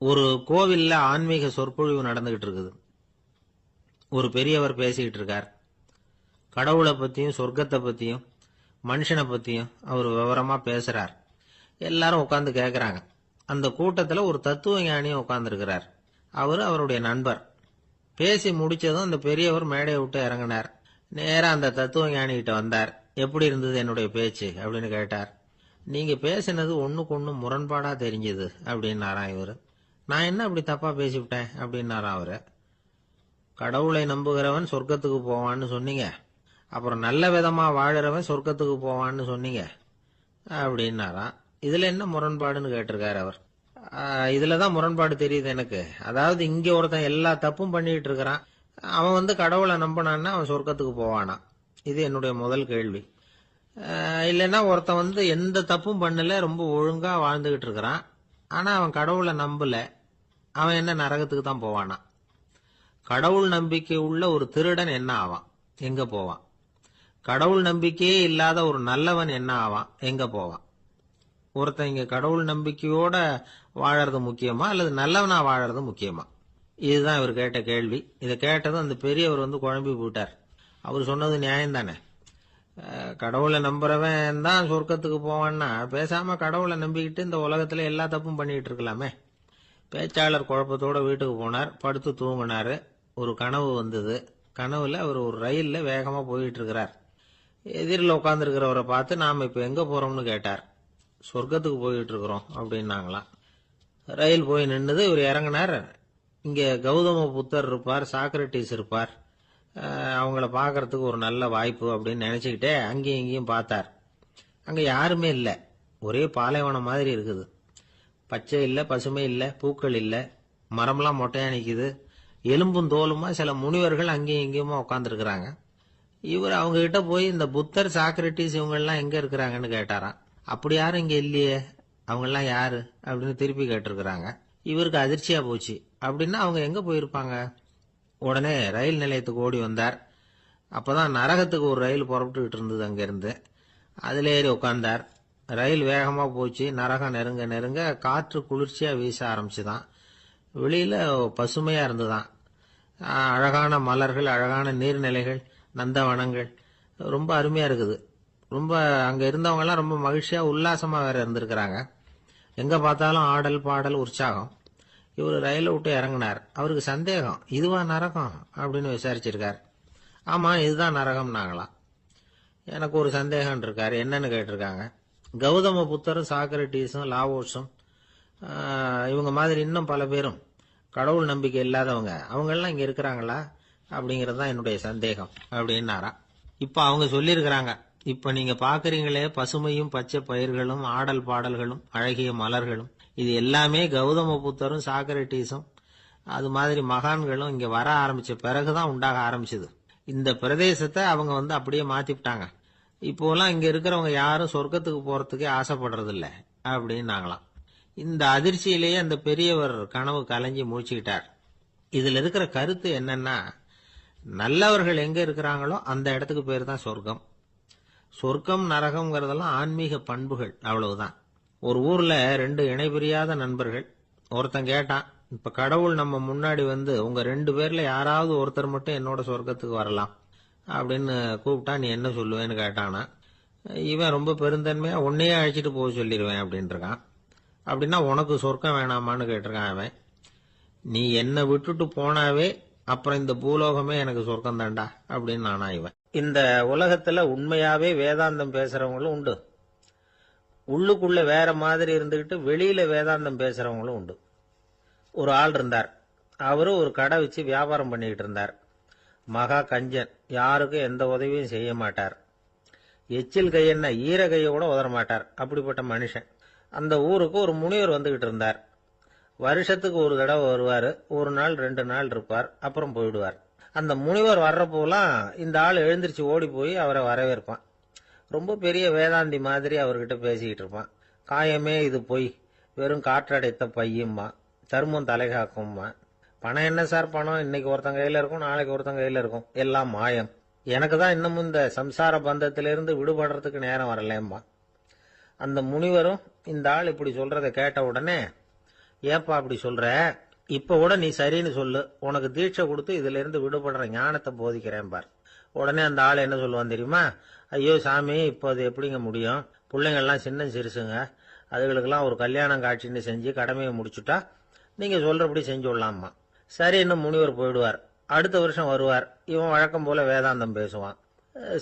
ஒரு கோவில்ல ஆன்மீக சொற்பொழிவு நடந்துகிட்டு இருக்குது. ஒரு பெரியவர் பேசிக்கிட்டு இருக்கார். கடவுளை பத்தியும் சொர்க்கத்தை பத்தியும் மனுஷனை பத்தியும் அவர் விவரமா பேசுறார். எல்லாரும் உட்கார்ந்து கேட்கறாங்க. அந்த கூட்டத்துல ஒரு தத்துவ ஞானியும் உட்கார்ந்து இருக்கிறார். அவருடைய நண்பர். பேசி முடிச்சதும் அந்த பெரியவர் மேடையை விட்டு இறங்கினார். நேரா அந்த தத்துவ ஞானிகிட்ட வந்தார். எப்படி இருந்தது என்னுடைய பேச்சு அப்படின்னு கேட்டார். நீங்க பேசினது ஒண்ணுக்கு ஒண்ணு முரண்பாடா தெரிஞ்சது அப்படின்னாராம் இவரு. நான் என்ன அப்படி தப்பா பேசிவிட்டேன் அப்படின்னாராம் அவரு. கடவுளை நம்புகிறவன் சொர்க்கத்துக்கு போவான்னு சொன்னீங்க, அப்புறம் நல்ல விதமா வாழறவன் சொர்க்கத்துக்கு போவான்னு சொன்னீங்க அப்படின்னாராம். இதுல என்ன முரண்பாடுன்னு கேட்டிருக்காரு அவர். இதுலதான் முரண்பாடு தெரியுது எனக்கு. அதாவது இங்க ஒருத்தன் எல்லா தப்பும் பண்ணிட்டு இருக்கிறான், அவன் கடவுளை நம்பினான்னா அவன் சொர்க்கத்துக்கு போவானா? இது என்னுடைய முதல் கேள்வி. இல்லைன்னா ஒருத்தன் எந்த தப்பும் பண்ணல, ரொம்ப ஒழுங்கா வாழ்ந்துகிட்டு இருக்கிறான், ஆனா அவன் கடவுளை நம்பல, அவன் என்ன நரகத்துக்கு தான் போவானா? கடவுள் நம்பிக்கை உள்ள ஒரு திருடன் என்ன ஆவான், எங்க போவான்? கடவுள் நம்பிக்கையே இல்லாத ஒரு நல்லவன் என்ன ஆவான், எங்க போவான்? ஒருத்தன் இங்க கடவுள் நம்பிக்கையோட வாழறது முக்கியமா அல்லது நல்லவனா வாழறது முக்கியமா? இதுதான் இவர் கேட்ட கேள்வி. இதை கேட்டதும் அந்த பெரியவர் குழம்பி போயிட்டார். அவர் சொன்னது நியாயம் தானே. கடவுளை நம்புறவன் தான் சொர்க்கத்துக்கு போவான்னா பேசாம கடவுளை நம்பிக்கிட்டு இந்த உலகத்துல எல்லா தப்பும் பண்ணிட்டு இருக்கலாமே. பேச்சாளர் குழப்பத்தோட வீட்டுக்கு போனார். படுத்து தூங்கினாரு. ஒரு கனவு வந்தது. கனவுல அவர் ஒரு ரயில்ல வேகமா போயிட்டு இருக்கிறார். எதிரில் உட்கார்ந்து இருக்கிறவரை பார்த்து நாம இப்ப எங்க போறோம்னு கேட்டார். சொர்க்கத்துக்கு போயிட்டு இருக்கிறோம் அப்படின்னாங்களாம். ரயில் போய் நின்னுது. இவர் இறங்கினார். இங்க கௌதம புத்தர் இருப்பார், சாக்ரட்டிஸ் இருப்பார், அவங்கள பாக்கிறதுக்கு ஒரு நல்ல வாய்ப்பு அப்படின்னு நினைச்சுக்கிட்டே அங்கேயும் இங்கேயும் பார்த்தார். அங்க யாருமே இல்ல. ஒரே பாலைவனம் மாதிரி இருக்குது. பச்சை இல்ல, பசுமை இல்ல, பூக்கள் இல்ல, மரம்லாம் மொட்டையா நிக்குது. எலும்பும் தோலுமா சில முனிவர்கள் அங்கேயும் இங்கேயுமா உட்கார்ந்து இருக்கிறாங்க. இவர் அவங்க கிட்ட போய் இந்த புத்தர், சாக்ரட்டிஸ் இவங்க எல்லாம் எங்க இருக்கிறாங்கன்னு கேட்டாராம். அப்படி யாரும் இங்க இல்லையே, அவங்க எல்லாம் யாரு அப்படின்னு திருப்பி கேட்டிருக்கிறாங்க. இவருக்கு அதிர்ச்சியா போச்சு. அப்படின்னா அவங்க எங்க போயிருப்பாங்க? உடனே ரயில் நிலையத்துக்கு ஓடி வந்தார். அப்பதான் நரகத்துக்கு ஒரு ரயில் புறப்பட்டுக்கிட்டு இருந்தது. அங்கிருந்து அதுல ஏறி உட்கார்ந்தார். ரயில் வேகமா போச்சு. நரகம் நெருங்க நெருங்க காற்று குளிர்ச்சியா வீச ஆரம்பிச்சுதான். வெளியில பசுமையா இருந்துதான். அழகான மலர்கள், அழகான நீர்நிலைகள், நந்தவனங்கள், ரொம்ப அருமையா இருக்குது. ரொம்ப அங்க இருந்தவங்க எல்லாம் ரொம்ப மகிழ்ச்சியா உல்லாசமா வேற இருந்திருக்கிறாங்க. எங்க பார்த்தாலும் ஆடல் பாடல் உற்சாகம். இவர் ரயில விட்டு இறங்கினார். அவருக்கு சந்தேகம், இதுவா நரகம் அப்படின்னு விசாரிச்சிருக்கார். ஆமா, இதுதான் நரகம் நாங்களாம். எனக்கு ஒரு சந்தேகம் இருக்காரு. என்னன்னு கேட்டிருக்காங்க. கௌதம புத்தரும் சாக்ரட்டிஸும் லாவோஸும் இவங்க மாதிரி இன்னும் பல பேரும் கடவுள் நம்பிக்கை இல்லாதவங்க, அவங்க எல்லாம் இங்க இருக்கிறாங்களா அப்படிங்கறது தான் என்னுடைய சந்தேகம் அப்படின்னாரா. இப்ப அவங்க சொல்லியிருக்கிறாங்க, இப்ப நீங்க பாக்குறீங்களே பசுமையும் பச்சை பயிர்களும் ஆடல் பாடல்களும் அழகிய மலர்களும், இது எல்லாமே கௌதம புத்தரும் சாக்ரட்டிஸும் அது மாதிரி மகான்களும் இங்க வர ஆரம்பிச்ச பிறகுதான் உண்டாக ஆரம்பிச்சது. இந்த பிரதேசத்தை அவங்க அப்படியே மாத்திவிட்டாங்க. இப்போலாம் இங்க இருக்கிறவங்க யாரும் சொர்க்கத்துக்கு போறதுக்கே ஆசைப்படுறது இல்ல அப்படின்னாங்களாம். இந்த அதிர்ச்சியிலேயே அந்த பெரியவர் கனவு கலைஞ்சி முடிச்சுக்கிட்டார். இதுல இருக்கிற கருத்து என்னன்னா, நல்லவர்கள் எங்க இருக்கிறாங்களோ அந்த இடத்துக்கு பேர் தான் சொர்க்கம். சொர்க்கம் நரகம்ங்கிறதெல்லாம் ஆன்மீக பண்புகள், அவ்வளவுதான். ஒரு ஊர்ல ரெண்டு இணைபிரியாத நண்பர்கள். ஒருத்தன் கேட்டான், இப்ப கடவுள் நம்ம முன்னாடி உங்க ரெண்டு பேர்ல யாராவது ஒருத்தர் மட்டும் என்னோட சொர்க்கத்துக்கு வரலாம் அப்படின்னு கூப்பிட்டா நீ என்ன சொல்லுவேன்னு கேட்டானா. இவன் ரொம்ப பெருந்தன்மையா உன்னையே அழைச்சிட்டு போக சொல்லிடுவேன் அப்படின்னு இருக்கான். அப்படின்னா உனக்கு சொர்க்கம் வேணாமான்னு கேட்டிருக்கான் அவன். நீ என்னை விட்டுட்டு போனாவே அப்புறம் இந்த பூலோகமே எனக்கு சொர்க்கம் தாண்டா அப்படின்னு நானா இவன். இந்த உலகத்துல உண்மையாவே வேதாந்தம் பேசுறவங்களும் உண்டு, உள்ளுக்குள்ள வேற மாதிரி இருந்துகிட்டு வெளியில வேதாந்தம் பேசுறவங்களும் உண்டு. ஒரு ஆள் இருந்தார். அவரு ஒரு கடை வச்சு வியாபாரம் பண்ணிக்கிட்டு இருந்தார். மகா கஞ்சன், யாருக்கும் எந்த உதவியும் செய்ய மாட்டார். எச்சில் கையென்ன ஈர கையை கூட உதற மாட்டார். அப்படிப்பட்ட மனுஷன். அந்த ஊருக்கு ஒரு முனிவர் வந்துகிட்டு இருந்தார். வருஷத்துக்கு ஒரு தடவை வருவாரு. ஒரு நாள் 2 நாள் இருப்பார், அப்புறம் போயிடுவார். அந்த முனிவர் வர்றப்போலாம் இந்த ஆள் எழுந்திருச்சு ஓடி போய் அவரை வரவேற்பான். ரொம்ப பெரிய வேதாந்தி மாதிரி அவர்கிட்ட பேசிக்கிட்டு இருப்பான். காயமே இது பொய், வெறும் காற்றடைத்த பையும்மா, தர்மம் தலைகாக்கும்மா. பணம் என்ன சார் பணம், இன்னைக்கு ஒருத்தன் கையில இருக்கும், நாளைக்கு ஒருத்தன் கையில இருக்கும், எல்லாம் மாயம். எனக்கு தான் இன்னமும் இந்த சம்சார பந்தத்திலிருந்து விடுபடுறதுக்கு நேரம் வரலேம்மா. அந்த முனிவரும் இந்த ஆள் இப்படி சொல்றதை கேட்ட உடனே ஏப்பா அப்படி சொல்ற? இப்ப கூட நீ சரின்னு சொல்லு, உனக்கு தீட்சை கொடுத்து இதுல இருந்து விடுபடுற ஞானத்தை போதிக்கிறேன் பார். உடனே அந்த ஆள் என்ன சொல்லுவான் தெரியுமா? ஐயோ சாமி, இப்போ அது எப்படிங்க முடியும்? பிள்ளைங்கள்லாம் சின்ன சிறுசுங்க, அதுகளுக்கெல்லாம் ஒரு கல்யாணம் காட்சின்னு செஞ்சு கடமையை முடிச்சுட்டா நீங்க சொல்றபடி செஞ்சு விடலாமா. சரி, இன்னும் முனிவர் போயிடுவார். அடுத்த வருஷம் வருவார். இவன் வழக்கம் போல வேதாந்தம் பேசுவான்.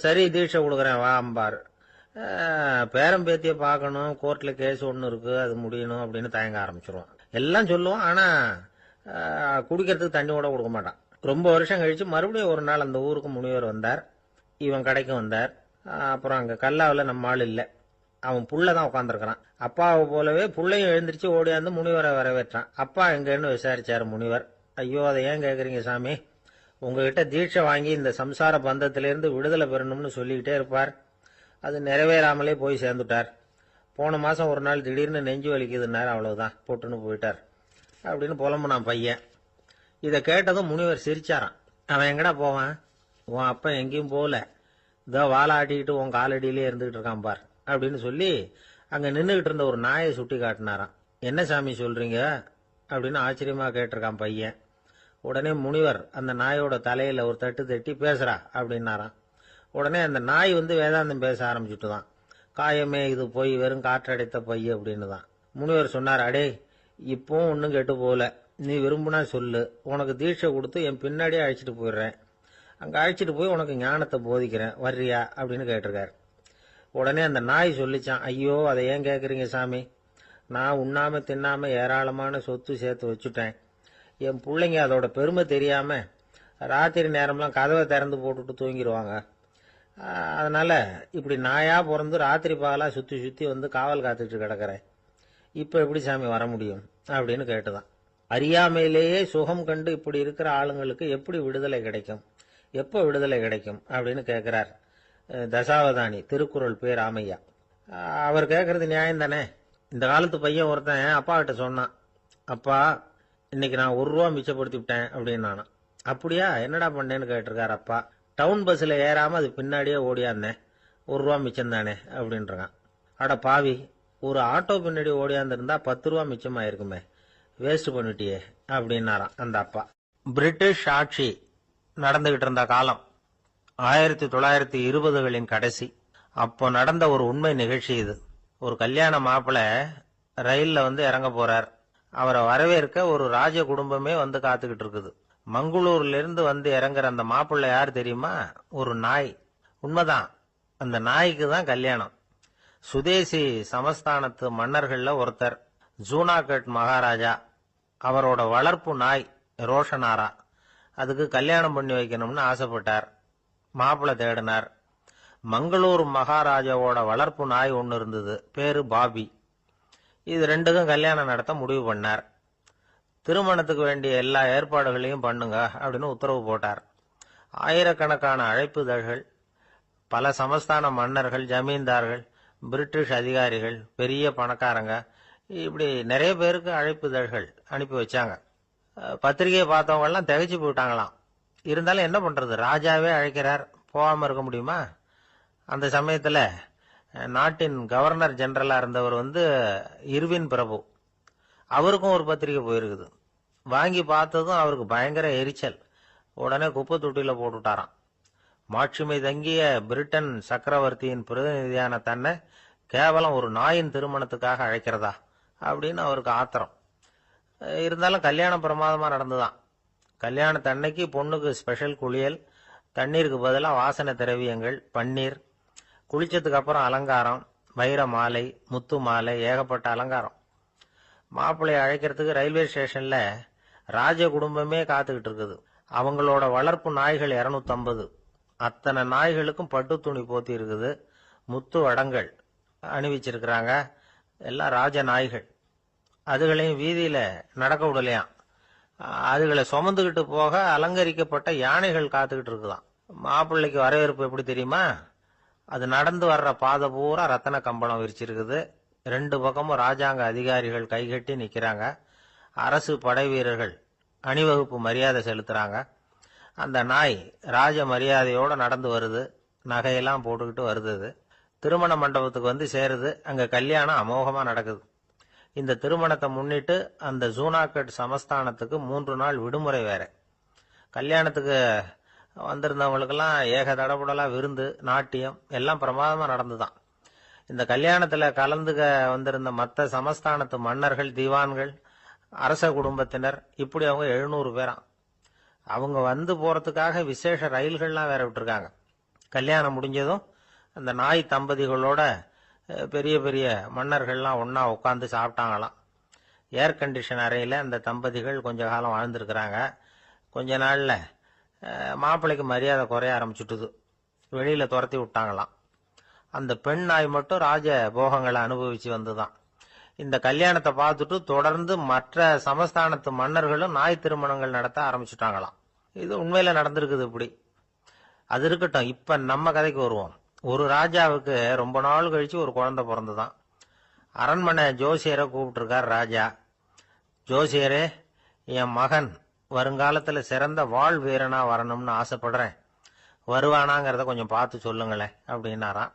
சரி, தீட்சை கொடுக்குறேன் வா அம்பார். பேரம் பேத்திய பார்க்கணும், கோர்ட்ல கேஸ் ஒன்று இருக்கு, அது முடியணும் அப்படின்னு தயங்க ஆரம்பிச்சிருவான். எல்லாம் சொல்லுவான், ஆனா குடிக்கிறதுக்கு தண்ணி கூட கொடுக்க மாட்டான். ரொம்ப வருஷம் கழிச்சு மறுபடியும் ஒரு நாள் அந்த ஊருக்கு முனிவர் வந்தார். இவன் கடைக்கு வந்தார். அப்புறம் அங்க கல்லாவில் நம்ம ஆள் இல்லை, அவன் புள்ளதான் உட்காந்துருக்கிறான். அப்பாவை போலவே புள்ளையும் எழுந்திரிச்சு ஓடியாந்து முனிவரை வரவேற்றான். அப்பா எங்கன்னு விசாரிச்சாரு முனிவர். ஐயோ, அதை ஏன் கேட்குறீங்க சாமி? உங்ககிட்ட தீட்சை வாங்கி இந்த சம்சார பந்தத்திலிருந்து விடுதலை பெறணும்னு சொல்லிக்கிட்டே இருப்பார். அது நிறைவேறாமலே போய் சேர்ந்துட்டார். போன மாசம் ஒரு நாள் திடீர்னு நெஞ்சு வலிக்குதுன்னாரு, அவ்வளவுதான், போட்டுன்னு போயிட்டார் அப்படின்னு புலம்புனான் பையன். இதை கேட்டதும் முனிவர் சிரிச்சாரான். அவன் எங்கடா போவான்? உன் அப்பன் எங்கேயும் போகல, இதோ வாழை ஆட்டிக்கிட்டு உன் காலடியிலே இருந்துகிட்டு இருக்கான் பார் அப்படின்னு சொல்லி அங்க நின்றுகிட்டு இருந்த ஒரு நாயை சுட்டி காட்டினாரான். என்ன சாமி சொல்றீங்க அப்படின்னு ஆச்சரியமா கேட்டிருக்கான் பையன். உடனே முனிவர் அந்த நாயோட தலையில ஒரு தட்டு தட்டி பேசுறா அப்படின்னாராம். உடனே அந்த நாய் வேதாந்தம் பேச ஆரம்பிச்சுட்டுதான். காயமே இது போய் வெறும் காற்றடைத்த பைய அப்படின்னு தான். முனிவர் சொன்னார், அடே இப்பவும் ஒன்னும் கெட்டு போகல, நீ விரும்புனா சொல்லு, உனக்கு தீட்சை கொடுத்து என் பின்னாடியே அழைச்சிட்டு போயிடுறேன், அங்க அழைச்சிட்டு போய் உனக்கு ஞானத்தை போதிக்கிறேன், வர்றியா அப்படின்னு கேட்டிருக்காரு. உடனே அந்த நாய் சொல்லிச்சான், ஐயோ அதை ஏன் கேட்குறீங்க சாமி, நான் உண்ணாம தின்னாம ஏராளமான சொத்து சேர்த்து வச்சுட்டேன். என் பிள்ளைங்க அதோட பெருமை தெரியாம ராத்திரி நேரம்லாம் கதவை திறந்து போட்டுட்டு தூங்கிடுவாங்க. அதனால இப்படி நாயா பிறந்து ராத்திரி பகலா சுத்தி சுத்தி காவல் காத்துட்டு கிடக்கிறேன். இப்ப எப்படி சாமி வர முடியும் அப்படின்னு கேட்டுதான். அறியாமையிலேயே சுகம் கண்டு இப்படி இருக்கிற ஆளுங்களுக்கு எப்படி விடுதலை கிடைக்கும், எப்ப விடுதலை கிடைக்கும் அப்படின்னு கேட்கிறார் தசாவதானி, திருக்குறள் பேர் ராமையா. அவர் கேட்கறது நியாயம் தானே. இந்த காலத்து பையன் ஒருத்தன் அப்பா கிட்ட சொன்னான், அப்பா இன்னைக்கு நான் ₹1 மிச்சப்படுத்தி விட்டேன் அப்படின்னு. நானும் அப்படியா, என்னடா பண்ணேன்னு கேட்டிருக்காரு அப்பா. டவுன் பஸ்ல ஏறாம அது பின்னாடியே ஓடியாந்தேன், ₹1 மிச்சம் தானே அப்படின்றான். அட பாவி, ஒரு ஆட்டோ பின்னாடி ஓடியாந்துருந்தா ₹10 மிச்சமாயிருக்குமே, வேஸ்ட் பண்ணிட்டியே அப்படின்னாராம் அந்த அப்பா. பிரிட்டிஷ் ஆட்சி நடந்துகிட்டு இருந்த காலம் 1920களின் கடைசி. அப்போ நடந்த ஒரு உண்மை நிகழ்ச்சி இது. ஒரு கல்யாண மாப்பிள்ளை ரயில்ல இறங்க போறார். அவரை வரவேற்க ஒரு ராஜ குடும்பமே காத்துக்கிட்டு இருக்குது. மங்களூர்ல இருந்து இறங்குற அந்த மாப்பிள்ளை யார் தெரியுமா? ஒரு நாய். உண்மைதான், அந்த நாய்க்கு தான் கல்யாணம். சுதேசி சமஸ்தானத்து மன்னர்கள்ல ஒருத்தர் ஜூனாகட் மகாராஜா, அவரோட வளர்ப்பு நாய் ரோஷனாரா, அதுக்கு கல்யாணம் பண்ணி வைக்கணும்னு ஆசைப்பட்டார். மாப்பிள்ளை தேடினார். மங்களூர் மகாராஜாவோட வளர்ப்பு நாய் ஒன்னு இருந்தது, பேரு பாபி. இது ரெண்டுக்கும் கல்யாணம் நடத்த முடிவு பண்ணார். திருமணத்துக்கு வேண்டிய எல்லா ஏற்பாடுகளையும் பண்ணுங்க அப்படின்னு உத்தரவு போட்டார். ஆயிரக்கணக்கான அழைப்புதழ்கள், பல சமஸ்தான மன்னர்கள், ஜமீன்தார்கள், பிரிட்டிஷ் அதிகாரிகள், பெரிய பணக்காரங்க, இப்படி நிறைய பேருக்கு அழைப்புதழ்கள் அனுப்பி வச்சாங்க. பத்திரிகையை பார்த்தவங்க எல்லாம் திகைச்சு போயிட்டாங்களாம். இருந்தாலும் என்ன பண்றது, ராஜாவே அழைக்கிறார், போகாம இருக்க முடியுமா? அந்த சமயத்துல நாட்டின் கவர்னர் ஜெனரலா இருந்தவர் இர்வின் பிரபு, அவருக்கும் ஒரு பத்திரிகை போயிருக்குது. வாங்கி பார்த்ததும் அவருக்கு பயங்கர எரிச்சல். உடனே குப்பை தொட்டியில போட்டுட்டாராம். மாட்சிமை தங்கிய பிரிட்டன் சக்கரவர்த்தியின் பிரதிநிதியான தன்னை கேவலம் ஒரு நாயின் திருமணத்துக்காக அழைக்கிறதா அப்படின்னு அவருக்கு ஆத்திரம். இருந்தாலும் கல்யாணம் பிரமாதமா நடந்துதான். கல்யாணத்தன்னைக்கு பொண்ணுக்கு ஸ்பெஷல் குளியல், தண்ணீருக்கு பதிலாக வாசனை திரவியங்கள், பன்னீர், குளிச்சதுக்கு அப்புறம் அலங்காரம், வைர மாலை, முத்து மாலை, ஏகப்பட்ட அலங்காரம். மாப்பிள்ளையை அழைக்கிறதுக்கு ரயில்வே ஸ்டேஷன்ல ராஜ குடும்பமே காத்துக்கிட்டு இருக்குது. அவங்களோட வளர்ப்பு நாய்கள் 250. அத்தனை நாய்களுக்கும் பட்டு துணி போத்தி இருக்குது, முத்து வடங்கள் அணிவிச்சிருக்கிறாங்க. எல்லாம் ராஜ நாய்கள். அதுகளையும் வீதியில நடக்க விடலையாம். அதுகளை சுமந்துகிட்டு போக அலங்கரிக்கப்பட்ட யானைகள் காத்துக்கிட்டு இருக்குதாம். மாப்பிள்ளைக்கு வரவேற்பு எப்படி தெரியுமா? அது நடந்து வர்ற பாதை பூரா ரத்தன கம்பளம் விரிச்சிருக்குது. 2 பக்கமும் ராஜாங்க அதிகாரிகள் கைகட்டி நிக்கிறாங்க. அரசு படை வீரர்கள் அணிவகுப்பு மரியாதை செலுத்துறாங்க. அந்த நாய் ராஜ மரியாதையோட நடந்து வருது, நகையெல்லாம் போட்டுக்கிட்டு வருது. திருமண மண்டபத்துக்கு சேருது. அங்க கல்யாணம் அமோகமா நடக்குது. இந்த திருமணத்தை முன்னிட்டு அந்த ஜூனாகட் சமஸ்தானத்துக்கு 3 நாள் விடுமுறை வேற. கல்யாணத்துக்கு வந்திருந்தவங்களுக்கெல்லாம் ஏக தடபுடலா விருந்து, நாட்டியம் எல்லாம் பிரமாதமா நடந்துதான். இந்த கல்யாணத்துல கலந்துக்க வந்திருந்த மற்ற சமஸ்தானத்து மன்னர்கள், திவான்கள், அரச குடும்பத்தினர், இப்படி அவங்க 700 பேராம். அவங்க வந்து போறதுக்காக விசேஷ ரயில்கள்லாம் வேற விட்டுருக்காங்க. கல்யாணம் முடிஞ்சதும் அந்த நாய் தம்பதிகளோட பெரிய பெரிய மன்னர்கள்லாம் ஒன்னா உட்காந்து சாப்பிட்டாங்களாம். ஏர் கண்டிஷன் அறையில அந்த தம்பதிகள் கொஞ்ச காலம் வாழ்ந்திருக்கிறாங்க. கொஞ்ச நாள்ல மாப்பிள்ளைக்கு மரியாதை குறைய ஆரம்பிச்சுட்டுது. வெளியில துரத்தி விட்டாங்களாம். அந்த பெண் நாய் மட்டும் ராஜ போகங்களை அனுபவிச்சு வந்துதான். இந்த கல்யாணத்தை பார்த்துட்டு தொடர்ந்து மற்ற சமஸ்தானத்து மன்னர்களும் நாய் திருமணங்கள் நடத்த ஆரம்பிச்சுட்டாங்களாம். இது உண்மையில நடந்திருக்குது. இப்படி அது இருக்கட்டும். இப்ப நம்ம கதைக்கு வருவோம். ஒரு ராஜாவுக்கு ரொம்ப நாள் கழிச்சு ஒரு குழந்தை பிறந்துதான். அரண்மனை ஜோசியரை கூப்பிட்டுருக்கார் ராஜா. ஜோசியரே, என் மகன் வருங்காலத்துல சிறந்த வாழ் வீரனா வரணும்னு ஆசைப்படுறேன். வருவானாங்கிறத கொஞ்சம் பார்த்து சொல்லுங்களேன் அப்படின்னாராம்.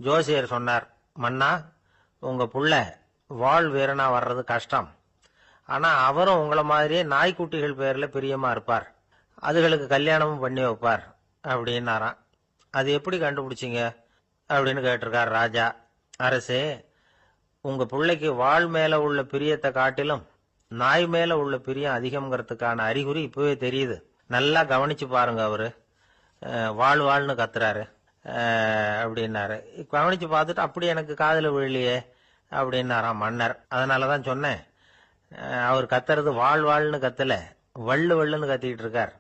ஜோசியர் சொன்னார், மன்னா, உங்க புள்ள வாழ் வீரனா வர்றது கஷ்டம். ஆனா அவரும் உங்களை மாதிரியே நாய்க்குட்டிகள் பேர்ல பிரியமா இருப்பார். அதுகளுக்கு கல்யாணமும் பண்ணி வைப்பார் அப்படின்னாராம். அது எப்படி கண்டுபிடிச்சிங்க அப்படின்னு கேட்டிருக்கார் ராஜா. அரசே, உங்க பிள்ளைக்கு வாழ் மேல உள்ள பிரியத்தை காட்டிலும் நாய் மேல உள்ள பிரியம் அதிகம்ங்கிறதுக்கான அறிகுறி இப்பவே தெரியுது. நல்லா கவனிச்சு பாருங்க. அவரு வாழ் வாழ்னு கத்துறாரு அப்படின்னாரு. கவனிச்சு பார்த்துட்டு அப்படி எனக்கு காதுல விழலையே அப்படின்னாராம் மன்னர். அதனாலதான் சொன்னேன், அவர் கத்துறது வாழ் வாழ்னு கத்தல, வள்ளு வள்ளுன்னு கத்திக்கிட்டு இருக்கார்.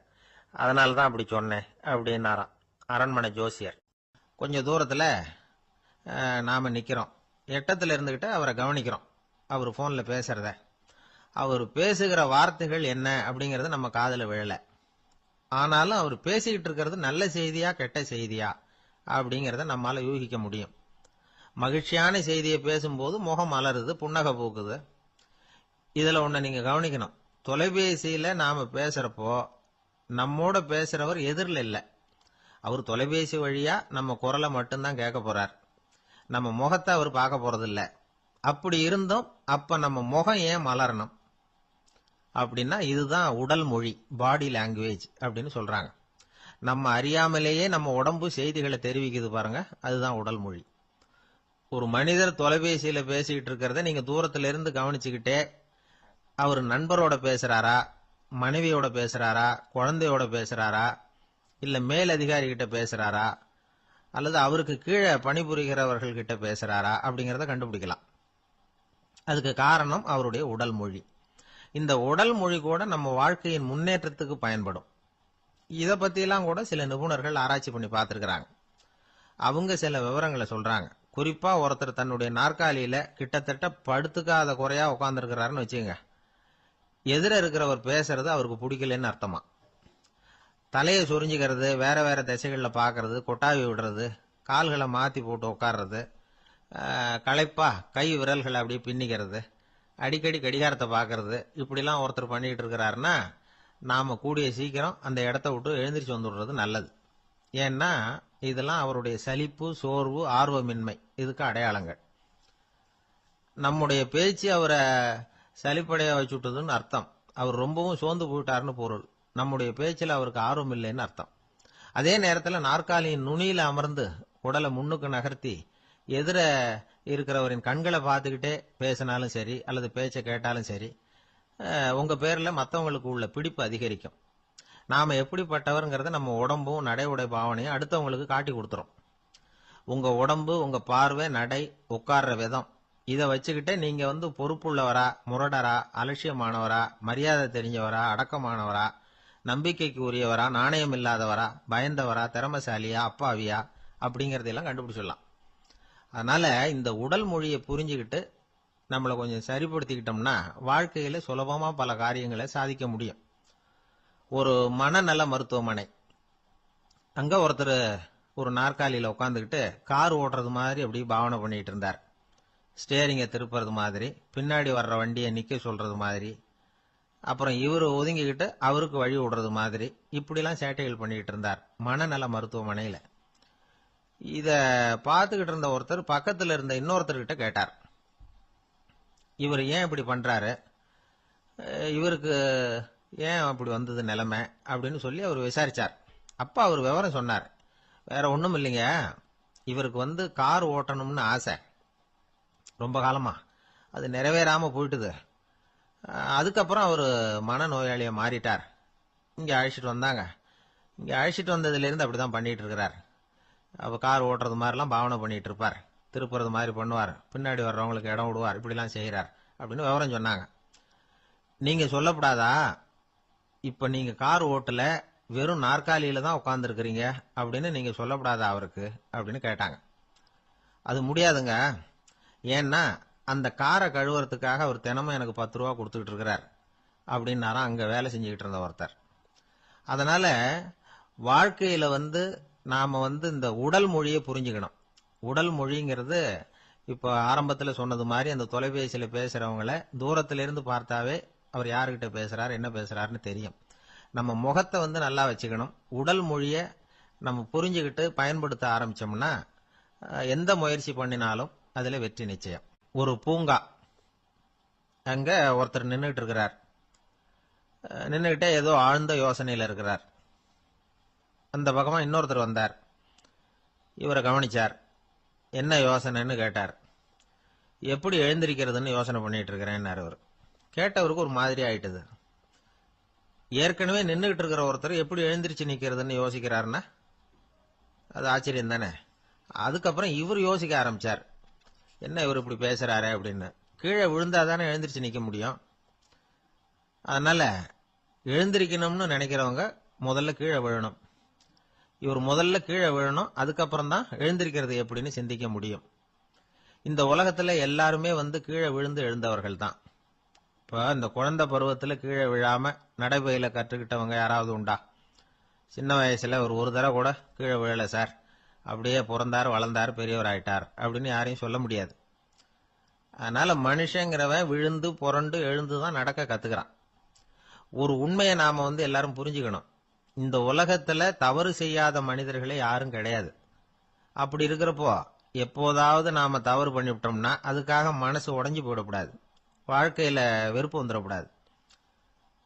அதனாலதான் அப்படி சொன்னேன் அப்படின்னாராம் அரண்மனை ஜோசியர். கொஞ்சம் தூரத்துல நாம நிக்கிறோம். எட்டத்துல இருந்துகிட்டு அவரை கவனிக்கிறோம். அவர் போன்ல பேசுறத. அவர் பேசுகிற வார்த்தைகள் என்ன அப்படிங்கறது நம்ம காதுல விழல. ஆனாலும் அவர் பேசிக்கிட்டு இருக்கிறது நல்ல செய்தியா கெட்ட செய்தியா அப்படிங்கறத நம்மால யூகிக்க முடியும். மகிழ்ச்சியான செய்தியை பேசும்போது முகம் மலருது, புன்னகை பூக்குது. இதுல ஒண்ணு நீங்க கவனிக்கணும். தொலைபேசியில நாம பேசுறப்போ நம்மோட பேசுறவர் எதிரில் இல்ல. அவர் தொலைபேசி வழியா நம்ம குரலை மட்டும்தான் கேட்க போறார். நம்ம முகத்தை அவர் பார்க்க போறது இல்ல. அப்படி இருந்தும் அப்ப நம்ம முகம் ஏன் மலரணும் அப்படின்னா இதுதான் உடல் மொழி, பாடி லாங்குவேஜ் அப்படின்னு சொல்றாங்க. நம்ம அறியாமலேயே நம்ம உடம்பு செய்திகளை தெரிவிக்குது பாருங்க, அதுதான் உடல் மொழி. ஒரு மனிதர் தொலைபேசியில பேசிக்கிட்டு இருக்கிறத நீங்க தூரத்துல இருந்து கவனிச்சுக்கிட்டே அவர் நண்பரோட பேசுறாரா, மனைவியோட பேசுறாரா, குழந்தையோட பேசுறாரா, இல்ல மேல் அதிகாரி கிட்ட பேசுறாரா, அல்லது அவருக்கு கீழே பணிபுரிகிறவர்கள் கிட்ட பேசுறாரா அப்படிங்கறத கண்டுபிடிக்கலாம். அதுக்கு காரணம் அவருடைய உடல் மொழி. இந்த உடல் மொழி கூட நம்ம வாழ்க்கையின் முன்னேற்றத்துக்கு பயன்படும். இத பத்தியெல்லாம் கூட சில நிபுணர்கள் ஆராய்ச்சி பண்ணி பார்த்திருக்கிறாங்க. அவங்க சில விவரங்களை சொல்றாங்க. குறிப்பா ஒருத்தர் தன்னுடைய நாற்காலியில கிட்டத்தட்ட படுத்துக்காத குறையா உட்கார்ந்துருக்கிறாருன்னு வச்சுங்க. எதிர இருக்கிறவர் பேசுறது அவருக்கு பிடிக்கலன்னு அர்த்தமா. தலையை சொரிஞ்சுக்கிறது, வேற வேற திசைகள்ல பாக்குறது, கொட்டாவி விடுறது, கால்களை மாத்தி போட்டு உட்கார்றது, களைப்பா கை விரல்களை அப்படியே பின்னிக்கிறது, அடிக்கடி கடிகாரத்தை பாக்குறது, இப்படிலாம் ஒருத்தர் பண்ணிட்டு இருக்கிறாருன்னா நாம கூடிய சீக்கிரம் அந்த இடத்த விட்டு எழுந்திரிச்சு வந்துடுறது நல்லது. ஏன்னா இதெல்லாம் அவருடைய சலிப்பு, சோர்வு, ஆர்வமின்மை இதுக்கு அடையாளங்கள். நம்முடைய பேச்சு அவரை சலிப்படைய வச்சுட்டதுன்னு அர்த்தம். அவர் ரொம்பவும் சோர்ந்து போயிட்டாருன்னு பொருள். நம்முடைய பேச்சில் அவருக்கு ஆர்வம் இல்லைன்னு அர்த்தம். அதே நேரத்தில் நாற்காலியின் நுனியில அமர்ந்து உடலை முன்னுக்கு நகர்த்தி எதிர இருக்கிறவரின் கண்களை பார்த்துக்கிட்டே பேசினாலும் சரி அல்லது பேச்சை கேட்டாலும் சரி, உங்க பேர்ல மற்றவங்களுக்கு உள்ள பிடிப்பு அதிகரிக்கும். நாம எப்படிப்பட்டவர்ங்கிறத நம்ம உடம்பும் நடை உடை பாவனையும் அடுத்தவங்களுக்கு காட்டி கொடுத்துரும். உங்க உடம்பு, உங்க பார்வை, நடை, உட்கார்ற விதம், இதை வச்சுக்கிட்டே நீங்க பொறுப்புள்ளவரா, முரடரா, அலட்சியமானவரா, மரியாதை தெரிஞ்சவரா, அடக்கமானவரா, நம்பிக்கைக்கு உரியவரா, நாணயம் இல்லாதவரா, பயந்தவரா, திறமசாலியா, அப்பாவியா அப்படிங்கறதெல்லாம் கண்டுபிடிச்சிடலாம். அதனால இந்த உடல் மொழியை புரிஞ்சுக்கிட்டு நம்மளை கொஞ்சம் சரிப்படுத்திக்கிட்டோம்னா வாழ்க்கையில சுலபமா பல காரியங்களை சாதிக்க முடியும். ஒரு மனநல மருத்துவமனை. அங்க ஒருத்தர் ஒரு நாற்காலியில உட்காந்துக்கிட்டு கார் ஓட்டுறது மாதிரி அப்படி பாவனை பண்ணிட்டு இருந்தார். ஸ்டேரிங்கை திருப்புறது மாதிரி, பின்னாடி வர்ற வண்டியை நிக்க சொல்றது மாதிரி, அப்புறம் இவரு ஒதுங்கிக்கிட்டு அவருக்கு வழி விடுறது மாதிரி, இப்படிலாம் சேட்டைகள் பண்ணிட்டு இருந்தார் மனநல மருத்துவமனையில. இத பார்த்துக்கிட்டு இருந்த ஒருத்தர் பக்கத்துல இருந்த இன்னொருத்தர்கிட்ட கேட்டார், இவர் ஏன் இப்படி பண்றாரு, இவருக்கு ஏன் அப்படி வந்தது நிலைமை அப்படின்னு சொல்லி அவர் விசாரிச்சார். அப்ப அவர் விவரம் சொன்னார். வேற ஒண்ணும் இல்லைங்க, இவருக்கு கார் ஓட்டணும்னு ஆசை ரொம்ப காலமா, அது நிறைவேறாம போயிட்டுது. அதுக்கப்புறம் அவர் மனநோயாளியா மாறிட்டார். இங்க அழைச்சிட்டு வந்தாங்க. இங்க அழைச்சிட்டு வந்ததுல இருந்து அப்படிதான் பண்ணிட்டு இருக்கிறார். அப்ப கார் ஓட்டுறது மாதிரிலாம் பாவனை பண்ணிட்டு இருப்பார், திருப்புறது மாதிரி பண்ணுவார், பின்னாடி வர்றவங்களுக்கு இடம் விடுவார், இப்படிலாம் செய்யறார் அப்படின்னு விவரம் சொன்னாங்க. நீங்க சொல்லப்படாதா, இப்ப நீங்க கார் ஓட்டல, வெறும் நாற்காலியில தான் உட்கார்ந்து இருக்கிறீங்க அப்படின்னு நீங்க சொல்லப்படாதா அவருக்கு அப்படின்னு கேட்டாங்க. அது முடியாதுங்க, ஏன்னா அந்த காரை கழுவுறதுக்காக அவர் தினமும் எனக்கு 10 ரூபா கொடுத்துக்கிட்டு இருக்கிறார் அப்படின்னாராம் அங்க வேலை செஞ்சுக்கிட்டு இருந்த ஒருத்தர். அதனால வாழ்க்கையில நாம இந்த உடல் மொழியை புரிஞ்சுக்கணும். உடல் மொழிங்கிறது இப்ப ஆரம்பத்துல சொன்னது மாதிரி அந்த தொலைபேசியில பேசுறவங்கள தூரத்தில இருந்து பார்த்தாவே அவர் யாருகிட்ட பேசுறாரு என்ன பேசுறாருன்னு தெரியும். நம்ம முகத்தை நல்லா வச்சுக்கணும். உடல் மொழியை நம்ம புரிஞ்சுக்கிட்டு பயன்படுத்த ஆரம்பிச்சோம்னா எந்த முயற்சி பண்ணினாலும் அதுல வெற்றி நிச்சயம். ஒரு பூங்கா, அங்க ஒருத்தர் நின்றுட்டு இருக்கிறார். நின்றுகிட்டே ஏதோ ஆழ்ந்த யோசனையில இருக்கிறார். அந்த பக்கமா இன்னொருத்தர் வந்தார். இவரை கவனிச்சார். என்ன யோசனைன்னு கேட்டார். எப்படி எழுந்திருக்கிறதுன்னு யோசனை பண்ணிட்டு இருக்கிறேன்னாரு அவர். கேட்டவருக்கு ஒரு மாதிரி ஆயிட்டது. ஏற்கனவே நின்றுகிட்டு இருக்கிற ஒருத்தர் எப்படி எழுந்திருச்சு நிக்கிறதுன்னு யோசிக்கிறாருன்னா அது ஆச்சரியம் தானே. அதுக்கப்புறம் இவர் யோசிக்க ஆரம்பிச்சார், என்ன இவர் இப்படி பேசுறாரு அப்படின்னு. கீழே விழுந்தாதானே எழுந்திருச்சு நிக்க முடியும். அதனால எழுந்திருக்கணும்னு நினைக்கிறவங்க முதல்ல கீழே விழணும். இவர் முதல்ல கீழே விழணும், அதுக்கப்புறம் தான் எழுந்திருக்கிறது எப்படின்னு சிந்திக்க முடியும். இந்த உலகத்துல எல்லாருமே கீழே விழுந்து எழுந்தவர்கள் தான். இப்ப இந்த குழந்தை பருவத்துல கீழே விழாம நடைபயில கற்றுக்கிட்டவங்க யாராவது உண்டா? சின்ன வயசுல ஒரு தடவை கூட கீழே விழல சார், அப்படியே பிறந்தார் வளர்ந்தார் பெரியவர் ஆயிட்டார் அப்படின்னு யாரையும் சொல்ல முடியாது. அதனால மனுஷங்கிறவன் விழுந்து புரண்டு எழுந்துதான் நடக்க கத்துக்கிறான். ஒரு உண்மையை நாம எல்லாரும் புரிஞ்சுக்கணும். இந்த உலகத்துல தவறு செய்யாத மனிதர்களே யாரும் கிடையாது. அப்படி இருக்கிறப்போ எப்போதாவது நாம தவறு பண்ணிவிட்டோம்னா அதுக்காக மனசு உடைஞ்சு போயிடக்கூடாது, வாழ்க்கையில வெறுப்பு வந்துடக்கூடாது.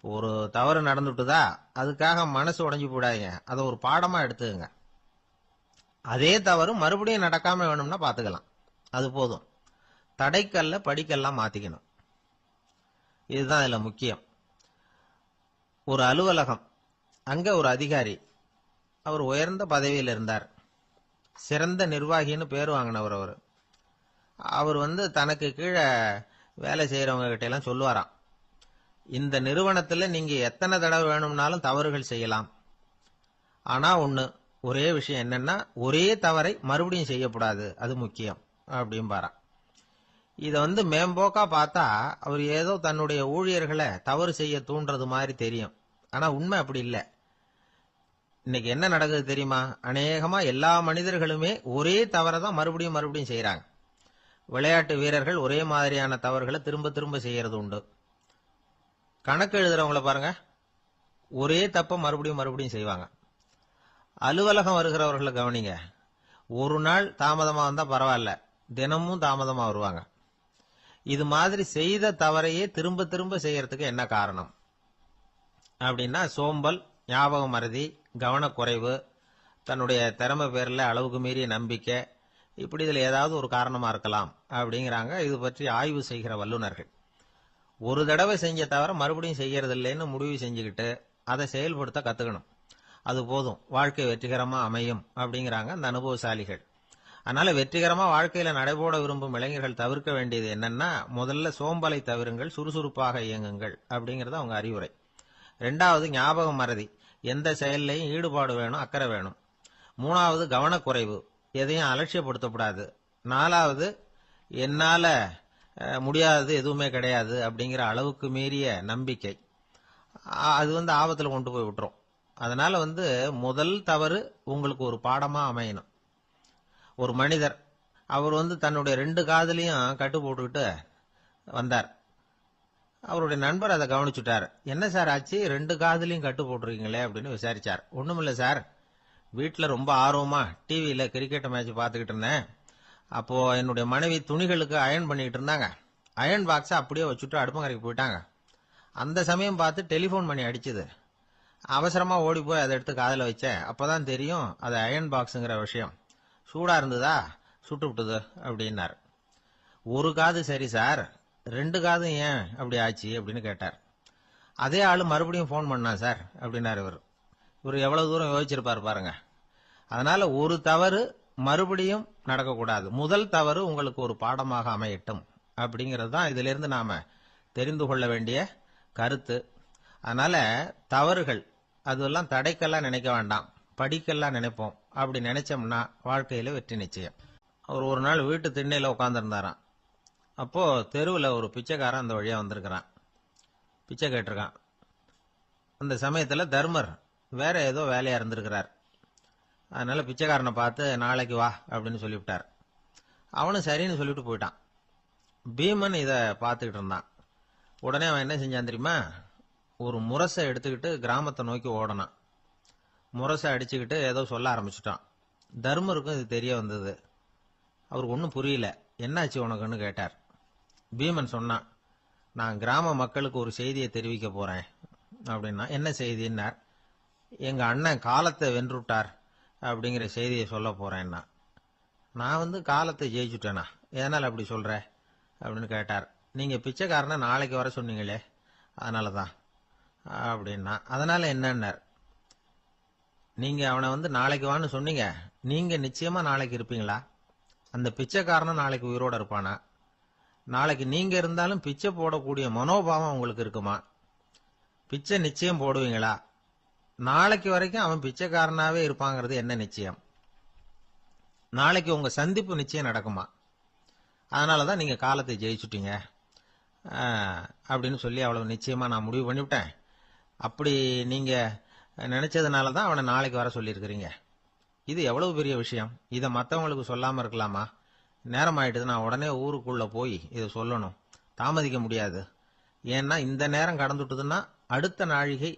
ஒரு தவறு நடந்துட்டுதா அதுக்காக மனசு உடைஞ்சு போடாதீங்க, அதை ஒரு பாடமா எடுத்துக்கங்க. அதே தவறு மறுபடியும் நடக்காம வேணும்னா பாத்துக்கலாம், அது போதும். தடைக்கல்ல படிக்கெல்லாம் மாத்திக்கணும், இதுதான் இதுல முக்கியம். ஒரு அலுவலகம், அங்க ஒரு அதிகாரி, அவர் உயர்ந்த பதவியில் இருந்தார். சிறந்த நிர்வாகின்னு பேர் வாங்கினவர் அவர். அவர் தனக்கு கீழே வேலை செய்யறவங்க கிட்ட எல்லாம் சொல்லுவாராம், இந்த நிறுவனத்துல நீங்க எத்தனை தடவை வேணும்னாலும் தவறுகள் செய்யலாம், ஆனா ஒரே விஷயம் என்னன்னா ஒரே தவறை மறுபடியும் செய்யக்கூடாது, அது முக்கியம் அப்படின்பாராம். இத மேம்போக்கா பார்த்தா அவர் ஏதோ தன்னுடைய ஊழியர்களை தவறு செய்ய தூண்டுறது மாதிரி தெரியும். ஆனா உண்மை அப்படி இல்லை. இன்னைக்கு என்ன நடக்குது தெரியுமா? அநேகமா எல்லா மனிதர்களுமே ஒரே தவறை தான் மறுபடியும் மறுபடியும் செய்யறாங்க. விளையாட்டு வீரர்கள் ஒரே மாதிரியான தவறுகளை திரும்ப திரும்ப செய்யறது உண்டு. கணக்கு எழுதுறவங்கள பாருங்க, ஒரே தப்ப மறுபடியும் மறுபடியும் செய்வாங்க. அலுவலகம் வருகிறவர்களை கவனிங்க, ஒரு நாள் தாமதமா வந்தா பரவாயில்ல, தினமும் தாமதமா வருவாங்க. இது மாதிரி செய்த தவறையே திரும்ப திரும்ப செய்யறதுக்கு என்ன காரணம் அப்படின்னா சோம்பல், ஞாபக மறதி, கவனக்குறைவு, தன்னுடைய திறமை பேர்ல அளவுக்கு மீறிய நம்பிக்கை, இப்படி இதுல ஏதாவது ஒரு காரணமா இருக்கலாம் அப்படிங்கிறாங்க இது பற்றி ஆய்வு செய்கிற வல்லுநர்கள். ஒரு தடவை செஞ்ச தவிர மறுபடியும் செய்யறது இல்லைன்னு முடிவு செஞ்சுக்கிட்டு அதை செயல்படுத்த கத்துக்கணும், அது போதும், வாழ்க்கை வெற்றிகரமா அமையும் அப்படிங்கிறாங்க அந்த அனுபவசாலிகள். அதனால வெற்றிகரமா வாழ்க்கையில நடைபோட விரும்பும் இளைஞர்கள் தவிர்க்க வேண்டியது என்னன்னா, முதல்ல சோம்பலை தவிருங்கள், சுறுசுறுப்பாக இயங்குங்கள் அப்படிங்கறது அவங்க அறிவுரை. ரெண்டாவது ஞாபக மறதி, எந்த செயல்லையும் ஈடுபாடு வேணும், அக்கறை வேணும். மூணாவது கவனக்குறைவு, எதையும் அலட்சியப்படுத்தக்கூடாது. நாலாவது என்னால முடியாதது எதுவுமே கிடையாது அப்படிங்கிற அளவுக்கு மீறிய நம்பிக்கை, அது ஆபத்துல கொண்டு போய் விட்டுரும். அதனால முதல் தவறு உங்களுக்கு ஒரு பாடமா அமையணும். ஒரு மனிதர், அவர் தன்னுடைய 2 காதலையும் கட்டு போட்டுக்கிட்டு வந்தார். அவருடைய நண்பர் அதை கவனிச்சுட்டார். என்ன சார் ஆச்சு, 2 காதலையும் கட்டு போட்டுருக்கீங்களே அப்படின்னு விசாரிச்சார். ஒண்ணுமில்ல சார், வீட்டுல ரொம்ப ஆர்வமா டிவியில கிரிக்கெட் மேட்ச் பார்த்துக்கிட்டு இருந்தேன். அப்போ என்னுடைய மனைவி துணிகளுக்கு அயன் பண்ணிட்டு இருந்தாங்க. அயர்ன் பாக்ஸை அப்படியே வச்சுட்டு அடுப்பங்கரைக்கு போயிட்டாங்க. அந்த சமயம் பார்த்து டெலிஃபோன் பண்ணி அடிச்சுது. அவசரமா ஓடி போய் அதை எடுத்து காதில் வச்சேன். அப்பதான் தெரியும் அது அயர்ன் பாக்ஸுங்கிற விஷயம். சூடா இருந்ததா, சுட்டு விட்டுது அப்படின்னார். ஒரு காது சரி சார், 2 காதும் ஏன் அப்படி ஆச்சு அப்படின்னு கேட்டார். அதே ஆளு மறுபடியும் போன் பண்ணா சார் அப்படின்னாரு இவர். இவர் எவ்வளவு தூரம் யோசிச்சிருப்பார் பாருங்க. அதனால ஒரு தவறு மறுபடியும் நடக்கக்கூடாது. முதல் தவறு உங்களுக்கு ஒரு பாடமாக அமையட்டும் அப்படிங்கிறது தான் இதுல இருந்து நாம தெரிந்து கொள்ள வேண்டிய கருத்து. அதனால தவறுகள் அதெல்லாம் தடைக்கெல்லாம் நினைக்க வேண்டாம், படிக்கெல்லாம் நினைப்போம். அப்படி நினைச்சோம்னா வாழ்க்கையில வெற்றி நிச்சயம். அவர் ஒரு நாள் வீட்டு திண்ணையில உட்காந்துருந்தாராம். அப்போ தெருவில் ஒரு பிச்சைக்காரன் அந்த வழியா வந்திருக்கிறான். பிச்சை கேட்டிருக்கான். அந்த சமயத்துல தர்மர் வேற ஏதோ வேலையா இருந்திருக்கிறார். அதனால பிச்சைக்காரனை பார்த்து நாளைக்கு வா அப்படின்னு சொல்லிவிட்டார். அவனும் சரின்னு சொல்லிட்டு போயிட்டான். பீமன் இதை பார்த்துக்கிட்டு இருந்தான். உடனே அவன் என்ன செஞ்சான் தெரியுமா? ஒரு முரசை எடுத்துக்கிட்டு கிராமத்தை நோக்கி ஓடனான். முரசை அடிச்சுக்கிட்டு ஏதோ சொல்ல ஆரம்பிச்சுட்டான். தர்மருக்கும் இது தெரிய வந்தது. அவருக்கு ஒன்றும் புரியல. என்னாச்சு உனக்குன்னு கேட்டார். பீமன் சொன்னான், நான் கிராம மக்களுக்கு ஒரு செய்தியை தெரிவிக்க போறேன் அப்படின்னா. என்ன செய்தின்னார். எங்க அண்ணன் காலத்தை வென்றுட்டார் அப்படிங்கிற செய்தியை சொல்ல போறேன்னா. நான் காலத்தை ஜெயிச்சுட்டேனா, எதனால அப்படி சொல்ற அப்படின்னு கேட்டார். நீங்க பிச்சைக்காரனை நாளைக்கு வர சொன்னீங்களே, அதனாலதான் அப்படின்னா. அதனால என்னன்னார். நீங்க அவனை நாளைக்கு வான்னு சொன்னீங்க, நீங்க நிச்சயமா நாளைக்கு இருப்பீங்களா? அந்த பிச்சைக்காரனும் நாளைக்கு உயிரோட இருப்பானா? நாளைக்கு நீங்க இருந்தாலும் பிச்சை போடக்கூடிய மனோபாவம் உங்களுக்கு இருக்குமா? பிச்சை நிச்சயம் போடுவீங்களா? நாளைக்கு வரைக்கும் அவன் பிச்சைக்காரனாவே இருப்பாங்கிறது என்ன நிச்சயம்? நாளைக்கு உங்க சந்திப்பு நிச்சயம் நடக்குமா? அதனாலதான் நீங்க காலத்தை ஜெயிச்சுட்டீங்க அப்படின்னு சொல்லி அவ்வளவு நிச்சயமா நான் முடிவு பண்ணிவிட்டேன். அப்படி நீங்க நினைச்சதுனாலதான் அவனை நாளைக்கு வர சொல்லியிருக்கிறீங்க. இது எவ்வளவு பெரிய விஷயம். இதை மற்றவங்களுக்கு சொல்லாம இருக்கலாமா? நேரம் ஆயிட்டுது, நான் உடனே ஊருக்குள்ள போய் இதை சொல்லணும். தாமதிக்க முடியாது. ஏன்னா இந்த நேரம் கடந்துட்டுதுன்னா அடுத்த நாழிகை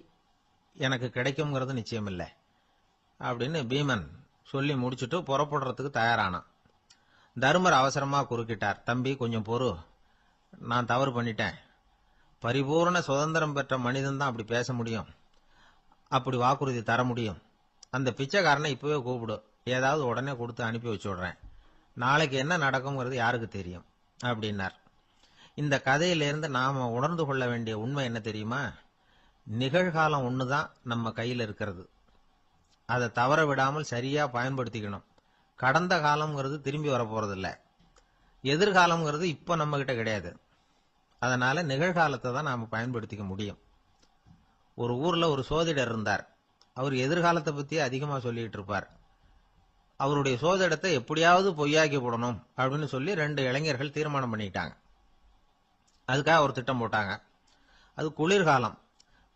எனக்கு கிடைக்கும்ங்கிறது நிச்சயம் இல்லை அப்படின்னு பீமன் சொல்லி முடிச்சுட்டு புறப்படுறதுக்கு தயாரானான். தர்மர் அவசரமா குறுக்கிட்டார். தம்பி கொஞ்சம் பொறு, நான் தவறு பண்ணிட்டேன். பரிபூர்ண சுதந்திரம் பெற்ற மனிதன் தான் அப்படி பேச முடியும், அப்படி வாக்குறுதி தர முடியும். அந்த பிச்சைக்காரனை இப்பவே கூப்பிடு, ஏதாவது உடனே கொடுத்து அனுப்பி வச்சு விடுறேன். நாளைக்கு என்ன நடக்கும்ங்கிறது யாருக்கு தெரியும் அப்படின்னார். இந்த கதையிலிருந்து நாம உணர்ந்து கொள்ள வேண்டிய உண்மை என்ன தெரியுமா? நிகழ்காலம் ஒண்ணுதான் நம்ம கையில் இருக்கிறது. அதை தவற விடாமல் சரியா பயன்படுத்திக்கணும். கடந்த காலம்ங்கிறது திரும்பி வர போறதில்ல. எதிர்காலம்ங்கிறது இப்ப நம்ம கிட்ட கிடையாது. அதனால நிகழ்காலத்தை தான் நாம பயன்படுத்திக்க முடியும். ஒரு ஊர்ல ஒரு சோதிடர் இருந்தார். அவர் எதிர்காலத்தை பத்தி அதிகமா சொல்லிட்டு இருப்பார். அவருடைய சோதிடத்தை எப்படியாவது பொய்யாக்கி போடணும் அப்படின்னு சொல்லி 2 இளைஞர்கள் தீர்மானம் பண்ணிட்டாங்க. அதுக்காக ஒரு திட்டம் போட்டாங்க. அது குளிர்காலம்.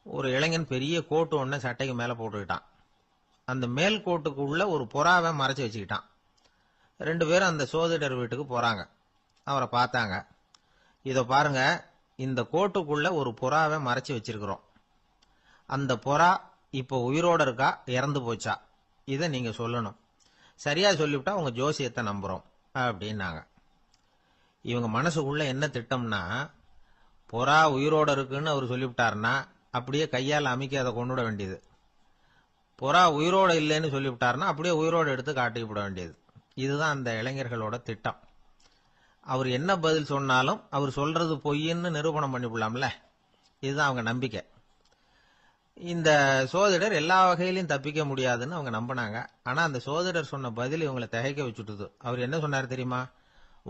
ஒரு இளைஞன் பெரிய கோட்டு ஒன்ன சட்டைக்கு மேல போட்டுக்கிட்டான். அந்த மேல் கோட்டுக்குள்ள ஒரு புறாவை மறைச்சு வச்சுக்கிட்டான். 2 பேரும் அந்த சோதிடர் வீட்டுக்கு போறாங்க. அவரை பார்த்தாங்க. இத பாருங்க, இந்த கோட்டுக்குள்ள ஒரு புறாவை மறைச்சு வச்சிருக்கிறோம். அந்த புறா இப்ப உயிரோட இருக்கா, இறந்து போச்சா, இதை நீங்க சொல்லணும். சரியா சொல்லிவிட்டா உங்க ஜோசியத்தை நம்புறோம் அப்படின்னாங்க. இவங்க மனசுக்குள்ள என்ன திட்டம்னா, புறா உயிரோட இருக்குன்னு அவர் சொல்லிவிட்டாருன்னா அப்படியே கையால் அமைக்க அதை கொண்டுவிட வேண்டியது. புறா உயிரோட இல்லைன்னு சொல்லிவிட்டாருன்னா அப்படியே உயிரோட எடுத்து காட்டிவிட வேண்டியது. இதுதான் அந்த இளைஞர்களோட திட்டம். அவர் என்ன பதில் சொன்னாலும் அவர் சொல்றது பொய்ன்னு நிரூபணம் பண்ணிவிடலாம்ல. இதுதான் அவங்க நம்பிக்கை. இந்த சோதிடர் எல்லா வகையிலையும் தப்பிக்க முடியாதுன்னு அவங்க நம்பினாங்க. ஆனா அந்த சோதிடர் சொன்ன பதில் இவங்களை திகைக்க வச்சுட்டுது. அவர் என்ன சொன்னார் தெரியுமா?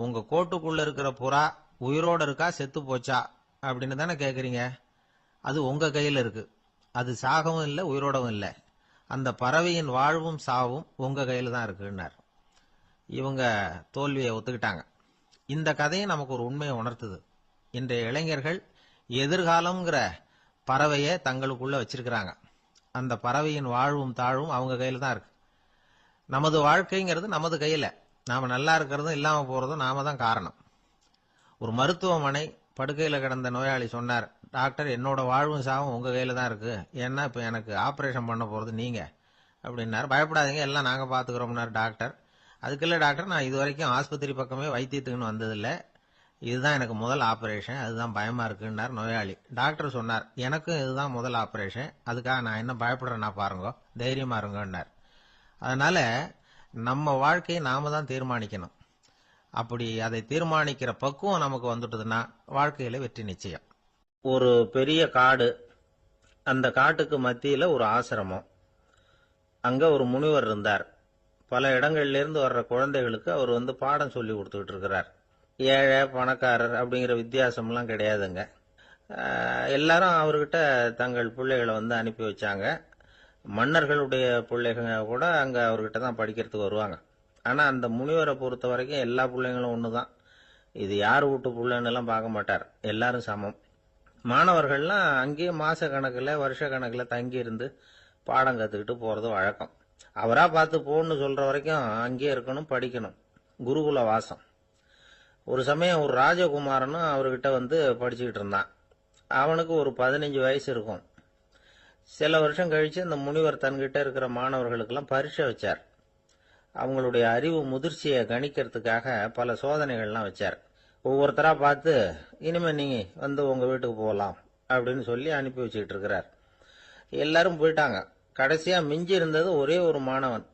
உங்க கோட்டுக்குள்ள இருக்கிற புறா உயிரோட இருக்கா செத்து போச்சா அப்படின்னு தானே கேக்குறீங்க. அது உங்க கையில இருக்கு. அது சாகவும் இல்லை, உயிரோடவும் இல்லை. அந்த பறவையின் வாழ்வும் சாவும் உங்க கையில தான் இருக்குன்னார். இவங்க தோல்வியை ஒத்துக்கிட்டாங்க. இந்த கதையும் நமக்கு ஒரு உண்மையை உணர்த்துது. இன்றைய இளைஞர்கள் எதிர்காலம்ங்கிற பறவையை தங்களுக்குள்ள வச்சிருக்கிறாங்க. அந்த பறவையின் வாழ்வும் தாழ்வும் அவங்க கையில தான் இருக்கு. நமது வாழ்க்கைங்கிறது நமது கையில. நாம நல்லா இருக்கிறதும் இல்லாம போறதும் நாம தான் காரணம். ஒரு மருத்துவமனை படுக்கையில கிடந்த நோயாளி சொன்னார், டாக்டர் என்னோட வாழ்வும் சாவும் உங்க கையில தான் இருக்கு, ஏன்னா இப்ப எனக்கு ஆபரேஷன் பண்ண போறது நீங்க அப்படின்னாரு. பயப்படாதீங்க, எல்லாம் நாங்க பாத்துக்கிறோம்னாரு டாக்டர். அதுக்கு இல்ல டாக்டர், நான் இது வரைக்கும் ஆஸ்பத்திரி பக்கமே வைத்தியத்துக்குன்னு வந்ததில்லை, இதுதான் எனக்கு முதல் ஆபரேஷன், அதுதான் பயமா இருக்குன்னார் நோயாளி. டாக்டர் சொன்னார், எனக்கும் இதுதான் முதல் ஆபரேஷன், அதுக்காக நான் என்ன பயப்படுறேன்னா பாருங்க, தைரியமா இருங்கன்னார். அதனால நம்ம வாழ்க்கையை நாம தான் தீர்மானிக்கணும். அப்படி அதை தீர்மானிக்கிற பக்குவம் நமக்கு வந்துட்டதுன்னா வாழ்க்கையில வெற்றி நிச்சயம். ஒரு பெரிய காடு, அந்த காட்டுக்கு மத்தியில ஒரு ஆசிரமம். அங்க ஒரு முனிவர் இருந்தார். பல இடங்கள்ல இருந்து வர்ற குழந்தைகளுக்கு அவர் பாடம் சொல்லி கொடுத்துக்கிட்டு இருக்கிறார். ஏழை பணக்காரர் அப்படிங்கிற வித்தியாசம்லாம் கிடையாதுங்க. எல்லாரும் அவர்கிட்ட தங்கள் பிள்ளைகளை அனுப்பி வச்சாங்க. மன்னர்களுடைய பிள்ளைங்க கூட அங்க அவர்கிட்ட தான் படிக்கிறதுக்கு வருவாங்க. ஆனா அந்த முனிவரை பொறுத்த வரைக்கும் எல்லா பிள்ளைங்களும் ஒண்ணுதான். இது யார் வீட்டு பிள்ளைன்னு எல்லாம் பார்க்க மாட்டார், எல்லாரும் சமம். மாணவர்கள்லாம் அங்கேயே மாச கணக்குல வருஷ கணக்குல தங்கி இருந்து பாடம் கத்துக்கிட்டு போறது வழக்கம். அவரா பார்த்து போன்னு சொல்ற வரைக்கும் அங்கேயே இருக்கணும், படிக்கணும். குருகுல வாசம். ஒரு சமயம் ஒரு ராஜகுமாரனும் அவர்கிட்ட படிச்சுக்கிட்டு இருந்தான். அவனுக்கு ஒரு 15 வயசு இருக்கும். சில வருஷம் கழிச்சு இந்த முனிவர் தன்கிட்ட இருக்கிற மாணவர்களுக்கெல்லாம் பரீட்சை வச்சார். அவங்களுடைய அறிவு முதிர்ச்சியை கணிக்கிறதுக்காக பல சோதனைகள்லாம் வச்சார். ஒவ்வொருத்தரா பார்த்து, இனிமே நீங்க உங்க வீட்டுக்கு போகலாம் அப்படின்னு சொல்லி அனுப்பி வச்சுக்கிட்டு இருக்கிறார். எல்லாரும் போயிட்டாங்க. கடைசியா மிஞ்சி இருந்தது ஒரே ஒரு மாணவன்.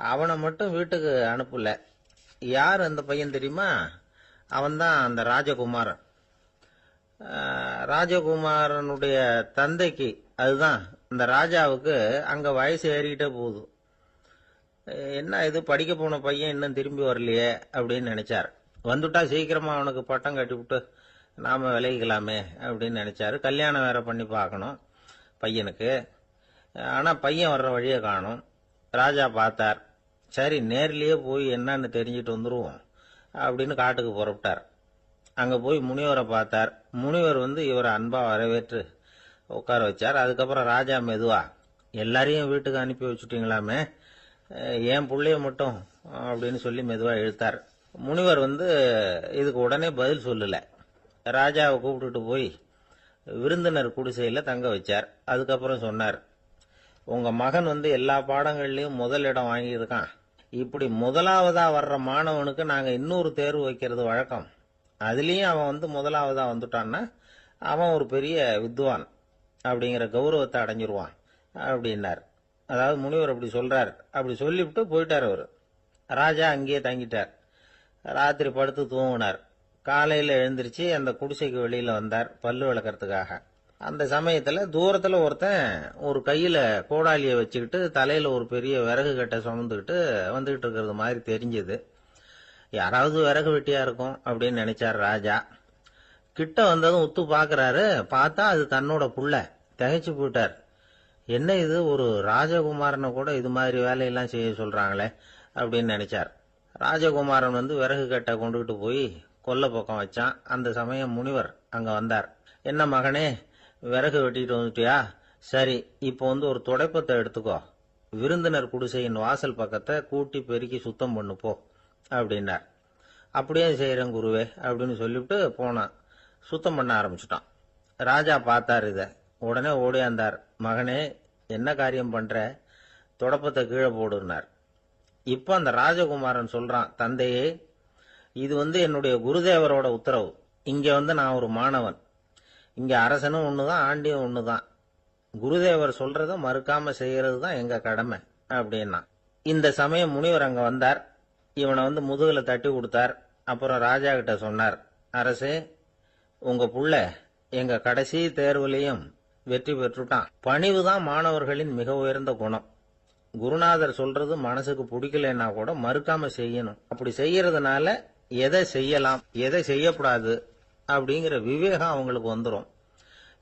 அவனை மட்டும் வீட்டுக்கு அனுப்பல. யார் அந்த பையன் தெரியுமா? அவன்தான் அந்த ராஜகுமாரன். ராஜகுமாரனுடைய தந்தைக்கு, அதுதான் அந்த ராஜாவுக்கு, அங்க வயசு ஏறிக்கிட்டே போகுது. என்ன இது, படிக்க போன பையன் இன்னும் திரும்பி வரலையே அப்படின்னு நினைச்சார். வந்துட்டா சீக்கிரமா அவனுக்கு பட்டம் கட்டி விட்டு நாம விளைவிக்கலாமே அப்படின்னு நினைச்சாரு. கல்யாணம் வேற பண்ணி பார்க்கணும் பையனுக்கு. ஆனா பையன் வர்ற வழியை காணும். ராஜா பார்த்தார். சரி, நேர்லயே போய் என்னன்னு தெரிஞ்சுட்டு வந்துருவோம் அப்படின்னு காட்டுக்கு புறப்பட்டார். அங்க போய் முனிவரை பார்த்தார். முனிவர் இவரை அன்பா வரவேற்று உட்கார வச்சார். அதுக்கப்புறம் ராஜா மெதுவா, எல்லாரையும் வீட்டுக்கு அனுப்பி வச்சுட்டீங்களாமே, ஏன் புள்ளைய மட்டும் அப்படின்னு சொல்லி மெதுவா இழுத்தார். முனிவர் இதுக்கு உடனே பதில் சொல்லல. ராஜாவை கூப்பிட்டுட்டு போய் விருந்தினர் குடிசையில தங்க வச்சார். அதுக்கப்புறம் சொன்னார், உங்க மகன் எல்லா பாடங்கள்லயும் முதல் இடம் வாங்கியிருக்கான். இப்படி முதலாவதா வர்ற மாணவனுக்கு நாங்க இன்னொரு தேர்வு வைக்கிறது வழக்கம். அதுலயும் அவன் முதலாவதா வந்துட்டான்னா அவன் ஒரு பெரிய வித்வான் அப்படிங்கிற கௌரவத்தை அடைஞ்சிருவான் அப்படின்னார். அதாவது முனிவர் அப்படி சொல்றார். அப்படி சொல்லிவிட்டு போயிட்டார் அவரு. ராஜா அங்கேயே தங்கிட்டார். ராத்திரி படுத்து தூங்கினார். காலையில எழுந்திருச்சு அந்த குடிசைக்கு வெளியில வந்தார் பல்லு விளக்கறதுக்காக. அந்த சமயத்துல தூரத்துல ஒருத்தன் ஒரு கையில கோடாலிய வச்சுக்கிட்டு தலையில ஒரு பெரிய விறகு கட்டை சுமந்துக்கிட்டு வந்துகிட்டு இருக்கிறது மாதிரி தெரிஞ்சது. யாராவது விறகு வெட்டியா இருக்கும் அப்படின்னு நினைச்சார் ராஜா. கிட்ட வந்ததும் உத்து பாக்குறாரு. பார்த்தா அது தன்னோட புள்ள. திகைச்சு போயிட்டார். என்ன இது, ஒரு ராஜகுமாரனை கூட இது மாதிரி வேலையெல்லாம் செய்ய சொல்றாங்களே அப்படின்னு நினைச்சார். ராஜகுமாரன் விறகு கட்டை கொண்டுகிட்டு போய் கொல்லை பக்கம் வச்சான். அந்த சமயம் முனிவர் அங்க வந்தார். என்ன மகனே, விறகு வெட்டிட்டு வந்துட்டியா? சரி, இப்போ ஒரு துடைப்பத்தை எடுத்துக்கோ, விருந்தினர் குடிசையின் வாசல் பக்கத்தை கூட்டி பெருக்கி சுத்தம் பண்ணு போ அப்படின்னார். அப்படியே செய்யறேன் குருவே அப்படின்னு சொல்லிவிட்டு போனான். சுத்தம் பண்ண ஆரம்பிச்சுட்டான். ராஜா பார்த்தார் இத. உடனே ஓடியாந்தார். மகனே, என்ன காரியம் பண்ற? துடப்பத்தை கீழே போடுனார். இப்ப அந்த ராஜகுமாரன் சொல்றான், தந்தையே, இது என்னுடைய குருதேவரோட உத்தரவு. இங்க நான் ஒரு மாணவன். இங்க அரசனும் ஒண்ணுதான், ஆண்டியும் ஒண்ணுதான். குருதேவர் சொல்றத மறுக்காம செய்யறது தான் எங்க கடமை அப்படின்னா. இந்த சமயம் முனிவர் அங்க வந்தார். இவனை முதுகுல தட்டி கொடுத்தார். அப்புறம் ராஜா கிட்ட சொன்னார், அரசே, உங்க புள்ள எங்க கடைசி தேர்வுலையும் வெற்றி பெற்றுட்டான். பணிவுதான் மாணவர்களின் மிக உயர்ந்த குணம். குருநாதர் சொல்றது மனசுக்கு பிடிக்கலன்னா கூட மறுக்காம செய்யணும். அப்படி செய்யறதுனால எதை செய்யலாம் எதை செய்யக்கூடாது அப்படிங்கிற விவேகம் அவங்களுக்கு வந்துடும்.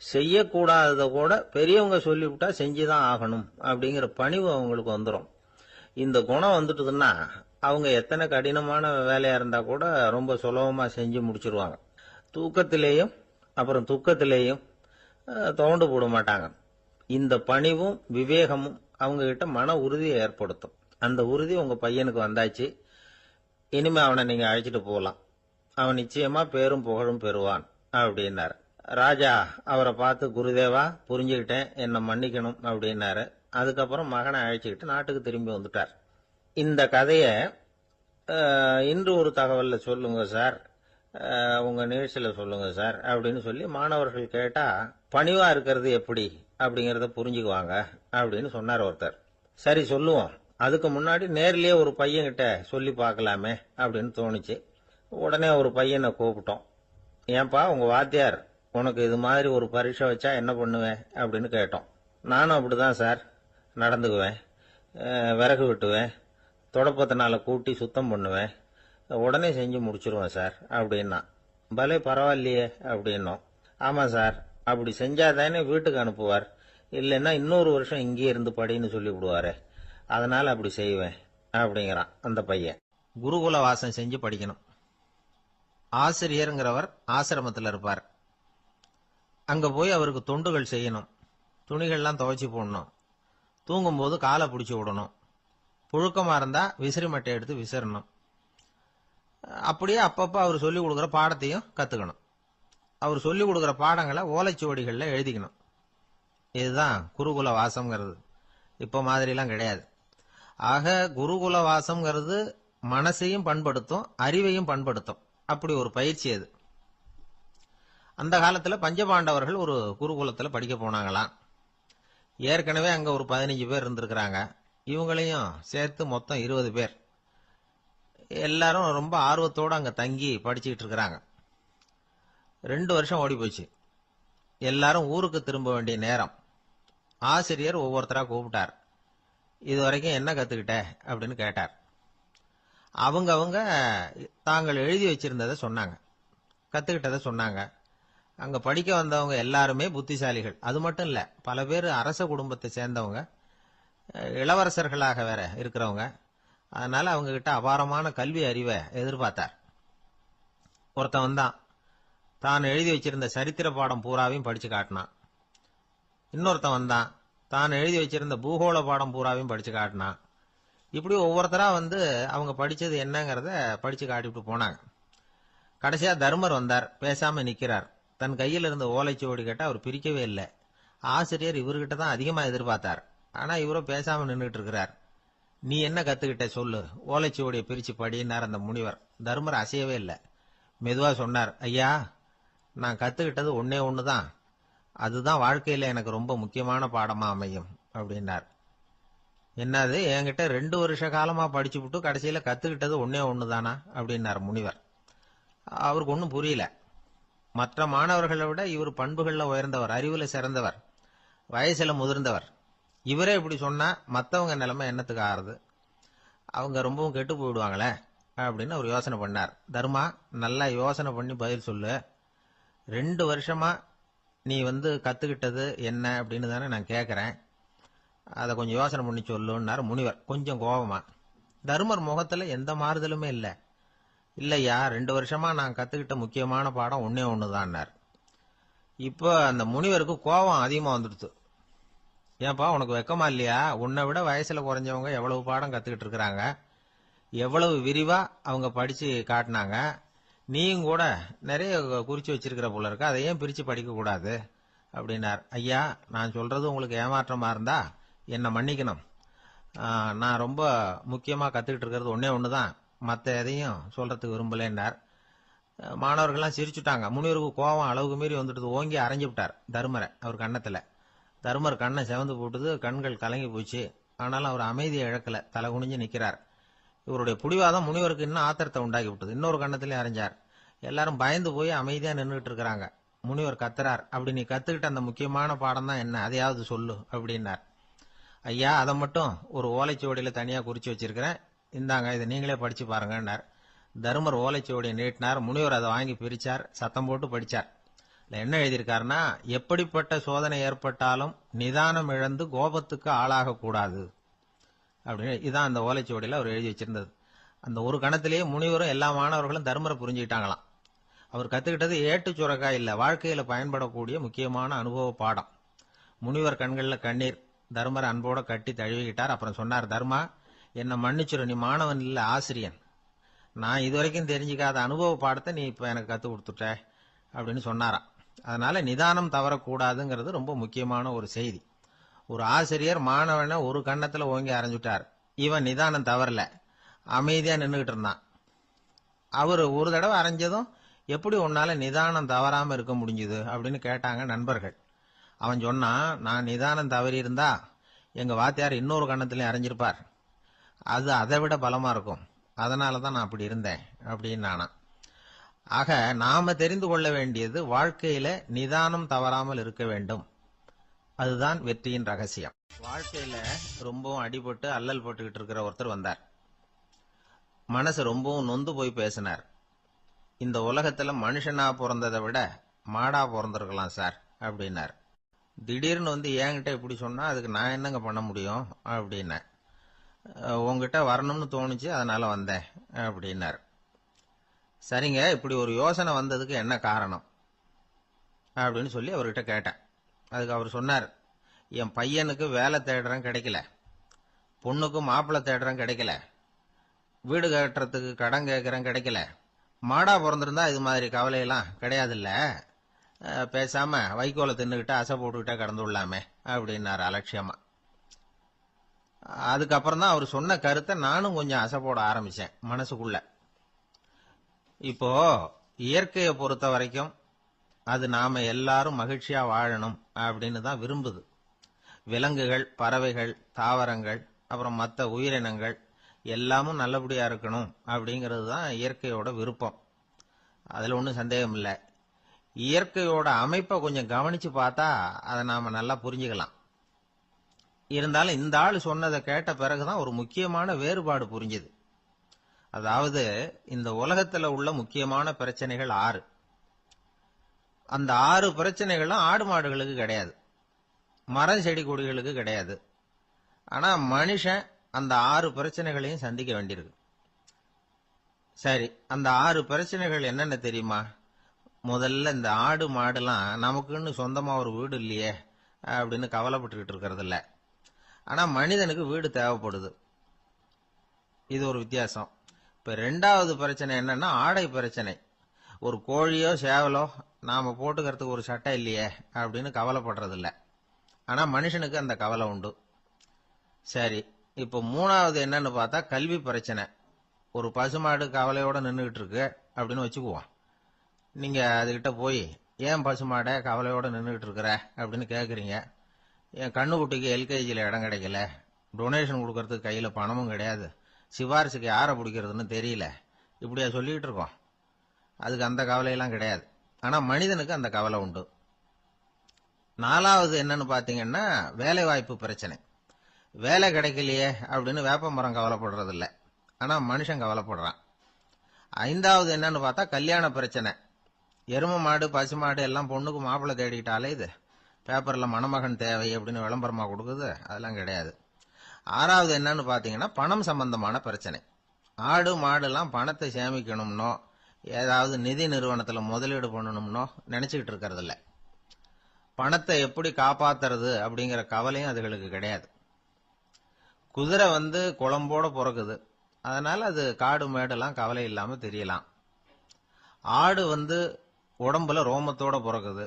செய்யக்கூடாதத கூட பெரியவங்க சொல்லிவிட்டா செஞ்சுதான் ஆகணும் அப்படிங்கிற பணிவு அவங்களுக்கு வந்துடும். இந்த குணம் வந்துட்டுதுன்னா அவங்க எத்தனை கடினமான வேலையா இருந்தா கூட ரொம்ப சுலபமா செஞ்சு முடிச்சிருவாங்க. தூக்கத்திலேயும் அப்புறம் துக்கத்திலேயும் தோண்டு போட மாட்டாங்க. இந்த பணிவும் விவேகமும் அவங்க கிட்ட மன உறுதியை ஏற்படுத்தும். அந்த உறுதி உங்க பையனுக்கு வந்தாச்சு. இனிமே அவனை நீங்க அழைச்சிட்டு போகலாம். அவன் நிச்சயமா பேரும் புகழும் பெறுவான் அப்படின்னாரு. ராஜா அவரை பார்த்து, குருதேவா, புரிஞ்சுக்கிட்டேன், என்ன மன்னிக்கணும் அப்படின்னாரு. அதுக்கப்புறம் மகனை அழைச்சிக்கிட்டு நாட்டுக்கு திரும்பி வந்துட்டார். இந்த கதைய இன்று ஒரு தகவல்ல சொல்லுங்க சார். உங்க நிகழ்ச்சியில் சொல்லுங்க சார் அப்படின்னு சொல்லி மாணவர்கள் கேட்டா பணிவா இருக்கிறது எப்படி அப்படிங்கறத புரிஞ்சுக்குவாங்க அப்படின்னு சொன்னார் ஒருத்தர். சரி சொல்லுவோம், அதுக்கு முன்னாடி நேர்லயே ஒரு பையன்கிட்ட சொல்லி பார்க்கலாமே அப்படின்னு தோணுச்சு. உடனே ஒரு பையனை கூப்பிட்டோம். ஏன்பா உங்க வாத்தியார் உனக்கு இது மாதிரி ஒரு பரீட்சை வச்சா என்ன பண்ணுவேன் அப்படின்னு கேட்டோம். நானும் அப்படிதான் சார் நடந்துக்குவேன், விறகு வெட்டுவேன், தொடப்பத்தினால கூட்டி சுத்தம் பண்ணுவேன், உடனே செஞ்சு முடிச்சிருவேன் சார் அப்படின்னா. பலே பரவாயில்லையே அப்படின்னோம். ஆமா சார், அப்படி செஞ்சாதானே வீட்டுக்கு அனுப்புவார், இல்லைன்னா இன்னொரு வருஷம் இங்கே இருந்து படின்னு சொல்லி விடுவாரு, அதனால அப்படி செய்வேன் அப்படிங்கிறான் அந்த பையன். குருகுல வாசம் செஞ்சு படிக்கணும். ஆசிரியருங்கிறவர் ஆசிரமத்தில் இருப்பார். அங்க போய் அவருக்கு தொண்டுகள் செய்யணும், துணிகள்லாம் துவைச்சி போடணும், தூங்கும்போது காலை பிடிச்சி விடணும், புழுக்கமா இருந்தா விசிறி மட்டை எடுத்து விசிறணும். அப்படியே அப்பப்ப அவர் சொல்லிக் கொடுக்குற பாடத்தையும் கத்துக்கணும். அவர் சொல்லிக் கொடுக்குற பாடங்களை ஓலைச்சுவடிகள்ல எழுதிக்கணும். இதுதான் குருகுல வாசம்ங்கிறது. இப்ப மாதிரிலாம் கிடையாது. ஆக குருகுல வாசம்ங்கிறது மனசையும் பண்படுத்தும், அறிவையும் பண்படுத்தும். அப்படி ஒரு பயிற்சி அது. அந்த காலத்துல பஞ்சபாண்டவர்கள் ஒரு குருகுலத்துல படிக்க போனாங்களாம். ஏற்கனவே அங்க ஒரு 15 பேர் இருந்திருக்கிறாங்க. இவங்களையும் சேர்த்து மொத்தம் 20 பேர். எல்லாரும் ரொம்ப ஆர்வத்தோடு அங்க தங்கி படிச்சுக்கிட்டு இருக்கிறாங்க. 2 வருஷம் ஓடி போச்சு. எல்லாரும் ஊருக்கு திரும்ப வேண்டிய நேரம். ஆசிரியர் ஒவ்வொருத்தரா கூப்பிட்டார். இது வரைக்கும் என்ன கத்துக்கிட்ட அப்படின்னு கேட்டார். அவங்க தாங்கள் எழுதி வச்சிருந்ததை சொன்னாங்க, கத்துக்கிட்டதை சொன்னாங்க. அங்க படிக்க வந்தவங்க எல்லாருமே புத்திசாலிகள். அது மட்டும் இல்ல, பல பேர் அரச குடும்பத்தை சேர்ந்தவங்க, இளவரசர்களாக வேற இருக்கிறவங்க. அதனால அவங்க கிட்ட அபாரமான கல்வி அறிவை எதிர்பார்த்தார். ஒருத்தன் வந்தான், தான் எழுதி வச்சிருந்த சரித்திர பாடம் பூராவையும் படிச்சு காட்டினான். இன்னொருத்தன் வந்தான், தான் எழுதி வச்சிருந்த பூகோள பாடம் பூராவையும் படிச்சு காட்டினான். இப்படி ஒவ்வொருத்தரா வந்து அவங்க படிச்சது என்னங்கிறத படிச்சு காட்டிவிட்டு போனாங்க. கடைசியா தர்மர் வந்தார். பேசாம நிக்கிறார். தன் கையில் இருந்த ஓலைச்சுவடி கேட்டா அவர் பிரிக்கவே இல்லை. ஆசிரியர் இவர்கிட்ட தான் அதிகமா எதிர்பார்த்தார். ஆனா இவரும் பேசாம நின்றுட்டு இருக்கிறார். நீ என்ன கத்துக்கிட்ட சொல்லு, ஓலைச்சுவடியை பிரிச்சு படினார் அந்த முனிவர். தர்மர் அசையவே இல்லை. மெதுவா சொன்னார், ஐயா நான் கத்துக்கிட்டது ஒன்னே ஒண்ணுதான், அதுதான் வாழ்க்கையில எனக்கு ரொம்ப முக்கியமான பாடமா அமையும் அப்படின்னார். என்னது, என்கிட்ட 2 வருஷ காலமா படிச்சு விட்டு கடைசியில கத்துக்கிட்டது ஒன்னே ஒண்ணுதானா அப்படின்னார் முனிவர். அவருக்கு ஒன்னும் புரியல. மற்ற மாணவர்களை விட இவர் பண்புகள்ல உயர்ந்தவர், அறிவுல சிறந்தவர், வயசுல முதிர்ந்தவர். இவரே இப்படி சொன்னா மத்தவங்க நிலைமை என்னத்துக்கு ஆறுது, அவங்க ரொம்பவும் கெட்டு போயிடுவாங்களே அப்படின்னு அவர் யோசனை பண்ணார். தர்மா, நல்லா யோசனை பண்ணி பதில் சொல்லு. 2 வருஷமா நீ வந்து கத்துக்கிட்டது என்ன அப்படின்னு தானே நான் கேட்கறேன், அதை கொஞ்சம் யோசனை பண்ணி சொல்லுன்னார் முனிவர் கொஞ்சம் கோபமா. தர்மர் முகத்துல எந்த மாறுதலுமே இல்ல. இல்லையா, 2 வருஷமா நான் கத்துக்கிட்ட முக்கியமான பாடம் ஒன்னே ஒண்ணுதான்னார். இப்போ அந்த முனிவருக்கு கோபம் அதிகமா வந்துடுச்சு. ஏன்பா உனக்கு வெக்கமா இல்லையா, உன்னை விட வயசுல குறைஞ்சவங்க எவ்வளவு பாடம் கத்துக்கிட்டு இருக்கிறாங்க, எவ்வளவு விரிவா அவங்க படிச்சு காட்டினாங்க, நீயும் கூட நிறைய குறிச்சு வச்சிருக்கிற போல இருக்க, அதை ஏன் பிரிச்சு படிக்க கூடாது அப்படின்னார். ஐயா நான் சொல்றது உங்களுக்கு ஏமாற்றமா இருந்தா என்ன மன்னிக்கணும், நான் ரொம்ப முக்கியமா கத்துக்கிட்டு இருக்கிறது ஒன்னே ஒண்ணுதான், மற்ற எதையும் சொல்றதுக்கு விரும்பலன்னார். மாணவர்கள்லாம் சிரிச்சுட்டாங்க. முனிவருக்கு கோபம் அளவுக்கு மீறி வந்துட்டு ஓங்கி அரைஞ்சு விட்டார் தர்மரை அவர் கன்னத்துல. தர்மர் கண்ணை செவந்து போட்டுது, கண்கள் கலங்கி போச்சு. ஆனாலும் அவர் அமைதியை இழக்கல, தலை குனிஞ்சு நிக்கிறார். இவருடைய புடிவாதம் முனிவருக்கு இன்னும் ஆத்திரத்தை உண்டாக்கி விட்டது. இன்னொரு கண்ணத்திலே அரைஞ்சார். எல்லாரும் பயந்து போய் அமைதியா நின்றுட்டு இருக்கிறாங்க. முனிவர் கத்துறார், அப்படி நீ கத்துக்கிட்ட அந்த முக்கியமான பாடம் தான் என்ன, அதையாவது சொல்லு அப்படின்னார். ஐயா அதை மட்டும் ஒரு ஓலைச்சுவடியில தனியா குறிச்சு வச்சிருக்கிறேன், இந்தாங்க இதை நீங்களே படிச்சு பாருங்கன்னார். தர்மர் ஓலைச்சுவடியை நீட்டினார். முனிவர் அதை வாங்கி பிரிச்சார், சத்தம் போட்டு படிச்சார். என்ன எழுதியிருக்காருன்னா, எப்படிப்பட்ட சோதனை ஏற்பட்டாலும் நிதானம் இழந்து கோபத்துக்கு ஆளாக கூடாது அப்படின்னு. இதான் அந்த ஓலைச்சுவடியில அவர் எழுதி வச்சிருந்தது. அந்த ஒரு கணத்திலேயே முனிவரும் எல்லா மாணவர்களும் தர்மரை புரிஞ்சுக்கிட்டாங்களாம். அவர் கத்துக்கிட்டது ஏட்டு சுரக்காய் இல்ல, வாழ்க்கையில பயன்படக்கூடிய முக்கியமான அனுபவ பாடம். முனிவர் கண்கள்ல கண்ணீர். தர்மரை அன்போட கட்டி தழுவிக்கிட்டார். அப்புறம் சொன்னார், தர்மா என்ன மன்னிச்சிரு, நீ மாணவன் இல்ல ஆசிரியன், நான் இதுவரைக்கும் தெரிஞ்சுக்காத அனுபவ பாடத்தை நீ இப்ப எனக்கு கத்து கொடுத்துட்ட அப்படின்னு சொன்னாராம். அதனால நிதானம் தவறக்கூடாதுங்கிறது ரொம்ப முக்கியமான ஒரு செய்தி. ஒரு ஆசிரியர் மாணவனை ஒரு கண்ணத்துல ஓங்கி அரைஞ்சுட்டார். இவன் நிதானம் தவறல, அமைதியா நின்றுகிட்டு இருந்தான். அவர் ஒரு தடவை அரைஞ்சதும் எப்படி உன்னால நிதானம் தவறாம இருக்க முடிஞ்சுது அப்படின்னு கேட்டாங்க நண்பர்கள். அவன் சொன்னான், நான் நிதானம் தவறி இருந்தா எங்க வாத்தியார் இன்னொரு கண்ணத்திலையும் அரைஞ்சிருப்பார். அது அதை விட பலமா இருக்கும். அதனாலதான் நான் அப்படி இருந்தேன் அப்படின்னு நானாம். ஆக நாம தெரிந்து கொள்ள வேண்டியது வாழ்க்கையில நிதானம் தவறாமல் இருக்க வேண்டும். அதுதான் வெற்றியின் ரகசியம். வாழ்க்கையில ரொம்பவும் அடிபட்டு அல்லல் போட்டுக்கிட்டு இருக்கிற ஒருத்தர் வந்தார். மனசு ரொம்பவும் நொந்து போய் பேசினார். இந்த உலகத்துல மனுஷனா பிறந்ததை விட மாடா பிறந்திருக்கலாம் சார் அப்படின்னார். திடீர்னு வந்து என்கிட்ட இப்படி சொன்னா அதுக்கு நான் என்னங்க பண்ண முடியும் அப்படின்னேன். உங்ககிட்ட வரணும்னு தோணுச்சு, அதனால வந்தேன் அப்படின்னார். சரிங்க, இப்படி ஒரு யோசனை வந்ததுக்கு என்ன காரணம் அப்படின்னு சொல்லி அவர்கிட்ட கேட்டேன். அதுக்கு அவர் சொன்னார், என் பையனுக்கு வேலை தேடுறேன் கிடைக்கல, பொண்ணுக்கு மாப்பிள்ளை தேடுறேன் கிடைக்கல, வீடு கட்டுறதுக்கு கடன் கேட்கறேன் கிடைக்கல. மாடா பிறந்திருந்தா இது மாதிரி கவலையெல்லாம் கிடையாதுல்ல, பேசாம வைக்கோலை தின்னுகிட்ட அசை போட்டுக்கிட்டே கடந்து விடலாமே அப்படின்னாரு அலட்சியமா. அதுக்கப்புறம் தான் அவர் சொன்ன கருத்தை நானும் கொஞ்சம் அசை போட ஆரம்பிச்சேன் மனசுக்குள்ள. இப்போ இயற்கையை பொறுத்த வரைக்கும் அது நாம எல்லாரும் மகிழ்ச்சியா வாழணும் அப்படின்னு தான் விரும்புது. விலங்குகள், பறவைகள், தாவரங்கள், அப்புறம் மற்ற உயிரினங்கள் எல்லாமும் நல்லபடியா இருக்கணும் அப்படிங்கிறது தான் இயற்கையோட விருப்பம். அதுல ஒன்றும் சந்தேகம் இல்லை. இயற்கையோட அமைப்பை கொஞ்சம் கவனிச்சு பார்த்தா அதை நாம நல்லா புரிஞ்சுக்கலாம். இருந்தாலும் இந்த ஆள் சொன்னதை கேட்ட பிறகுதான் ஒரு முக்கியமான வேறுபாடு புரிஞ்சுது. அதாவது இந்த உலகத்துல உள்ள முக்கியமான பிரச்சனைகள் 6. அந்த 6 பிரச்சனைகளும் ஆடு மாடுகளுக்கு கிடையாது, மரம் செடி கொடிகளுக்கு கிடையாது. ஆனா மனுஷன் அந்த 6 பிரச்சனைகளையும் சந்திக்க வேண்டியிருக்கு. சரி, அந்த 6 பிரச்சனைகள் என்னென்ன தெரியுமா? முதல்ல இந்த ஆடு மாடுலாம் நமக்குன்னு சொந்தமா ஒரு வீடு இல்லையே அப்படின்னு கவலைப்பட்டுக்கிட்டு இருக்கிறது இல்ல. ஆனா மனிதனுக்கு வீடு தேவைப்படுது. இது ஒரு வித்தியாசம். இப்ப 2வது பிரச்சனை என்னன்னா ஆடை பிரச்சனை. ஒரு கோழியோ சேவலோ நாம போட்டுக்கிறதுக்கு ஒரு சட்டை இல்லையே அப்படின்னு கவலைப்படுறது இல்ல. ஆனா மனுஷனுக்கு அந்த கவலை உண்டு. சரி, இப்ப 3வது என்னன்னு பார்த்தா கல்வி பிரச்சனை. ஒரு பசுமாடு கவலையோட நின்றுகிட்டு இருக்கு அப்படின்னு வச்சுக்குவோம். நீங்க அதுகிட்ட போய், ஏன் பசுமாடை கவலையோட நின்றுகிட்டு இருக்கிற அப்படின்னு கேக்குறீங்க. என் கண்ணுக்குட்டிக்கு எல்கேஜியில் இடம் கிடைக்கல, டொனேஷன் கொடுக்கறதுக்கு கையில பணமும் கிடையாது, சிபாரிசுக்கு யாரை பிடிக்கிறதுன்னு தெரியல, இப்படியா சொல்லிட்டு இருக்கோம். அதுக்கு அந்த கவலையெல்லாம் கிடையாது. ஆனா மனிதனுக்கு அந்த கவலை உண்டு. 4வது என்னன்னு பாத்தீங்கன்னா வேலை வாய்ப்பு பிரச்சனை. வேலை கிடைக்கலையே அப்படின்னு வேப்ப மரம் கவலைப்படுறது இல்ல, ஆனா மனுஷன் கவலைப்படுறான். 5வது என்னன்னு பார்த்தா கல்யாண பிரச்சனை. எரும மாடு பசுமாடு எல்லாம் பொண்ணுக்கு மாப்பிள்ளை தேடிக்கிட்டாலே இது பேப்பர்ல மணமகன் தேவை அப்படின்னு விளம்பரமா கொடுக்குது, அதெல்லாம் கிடையாது. 6வது என்னன்னு பாத்தீங்கன்னா பணம் சம்பந்தமான பிரச்சனை. ஆடு மாடு எல்லாம் பணத்தை சேமிக்கணும்னோ ஏதாவது நிதி நிறுவனத்துல முதலீடு பண்ணணும்னோ நினைச்சுக்கிட்டு இருக்கிறது இல்ல. பணத்தை எப்படி காப்பாத்துறது அப்படிங்கிற கவலையும் அதுகளுக்கு கிடையாது. குதிரை வந்து குளம்போட பிறக்குது, அதனால அது காடு மேடெல்லாம் கவலை இல்லாம தெரியலாம். ஆடு வந்து உடம்புல ரோமத்தோட பிறக்குது,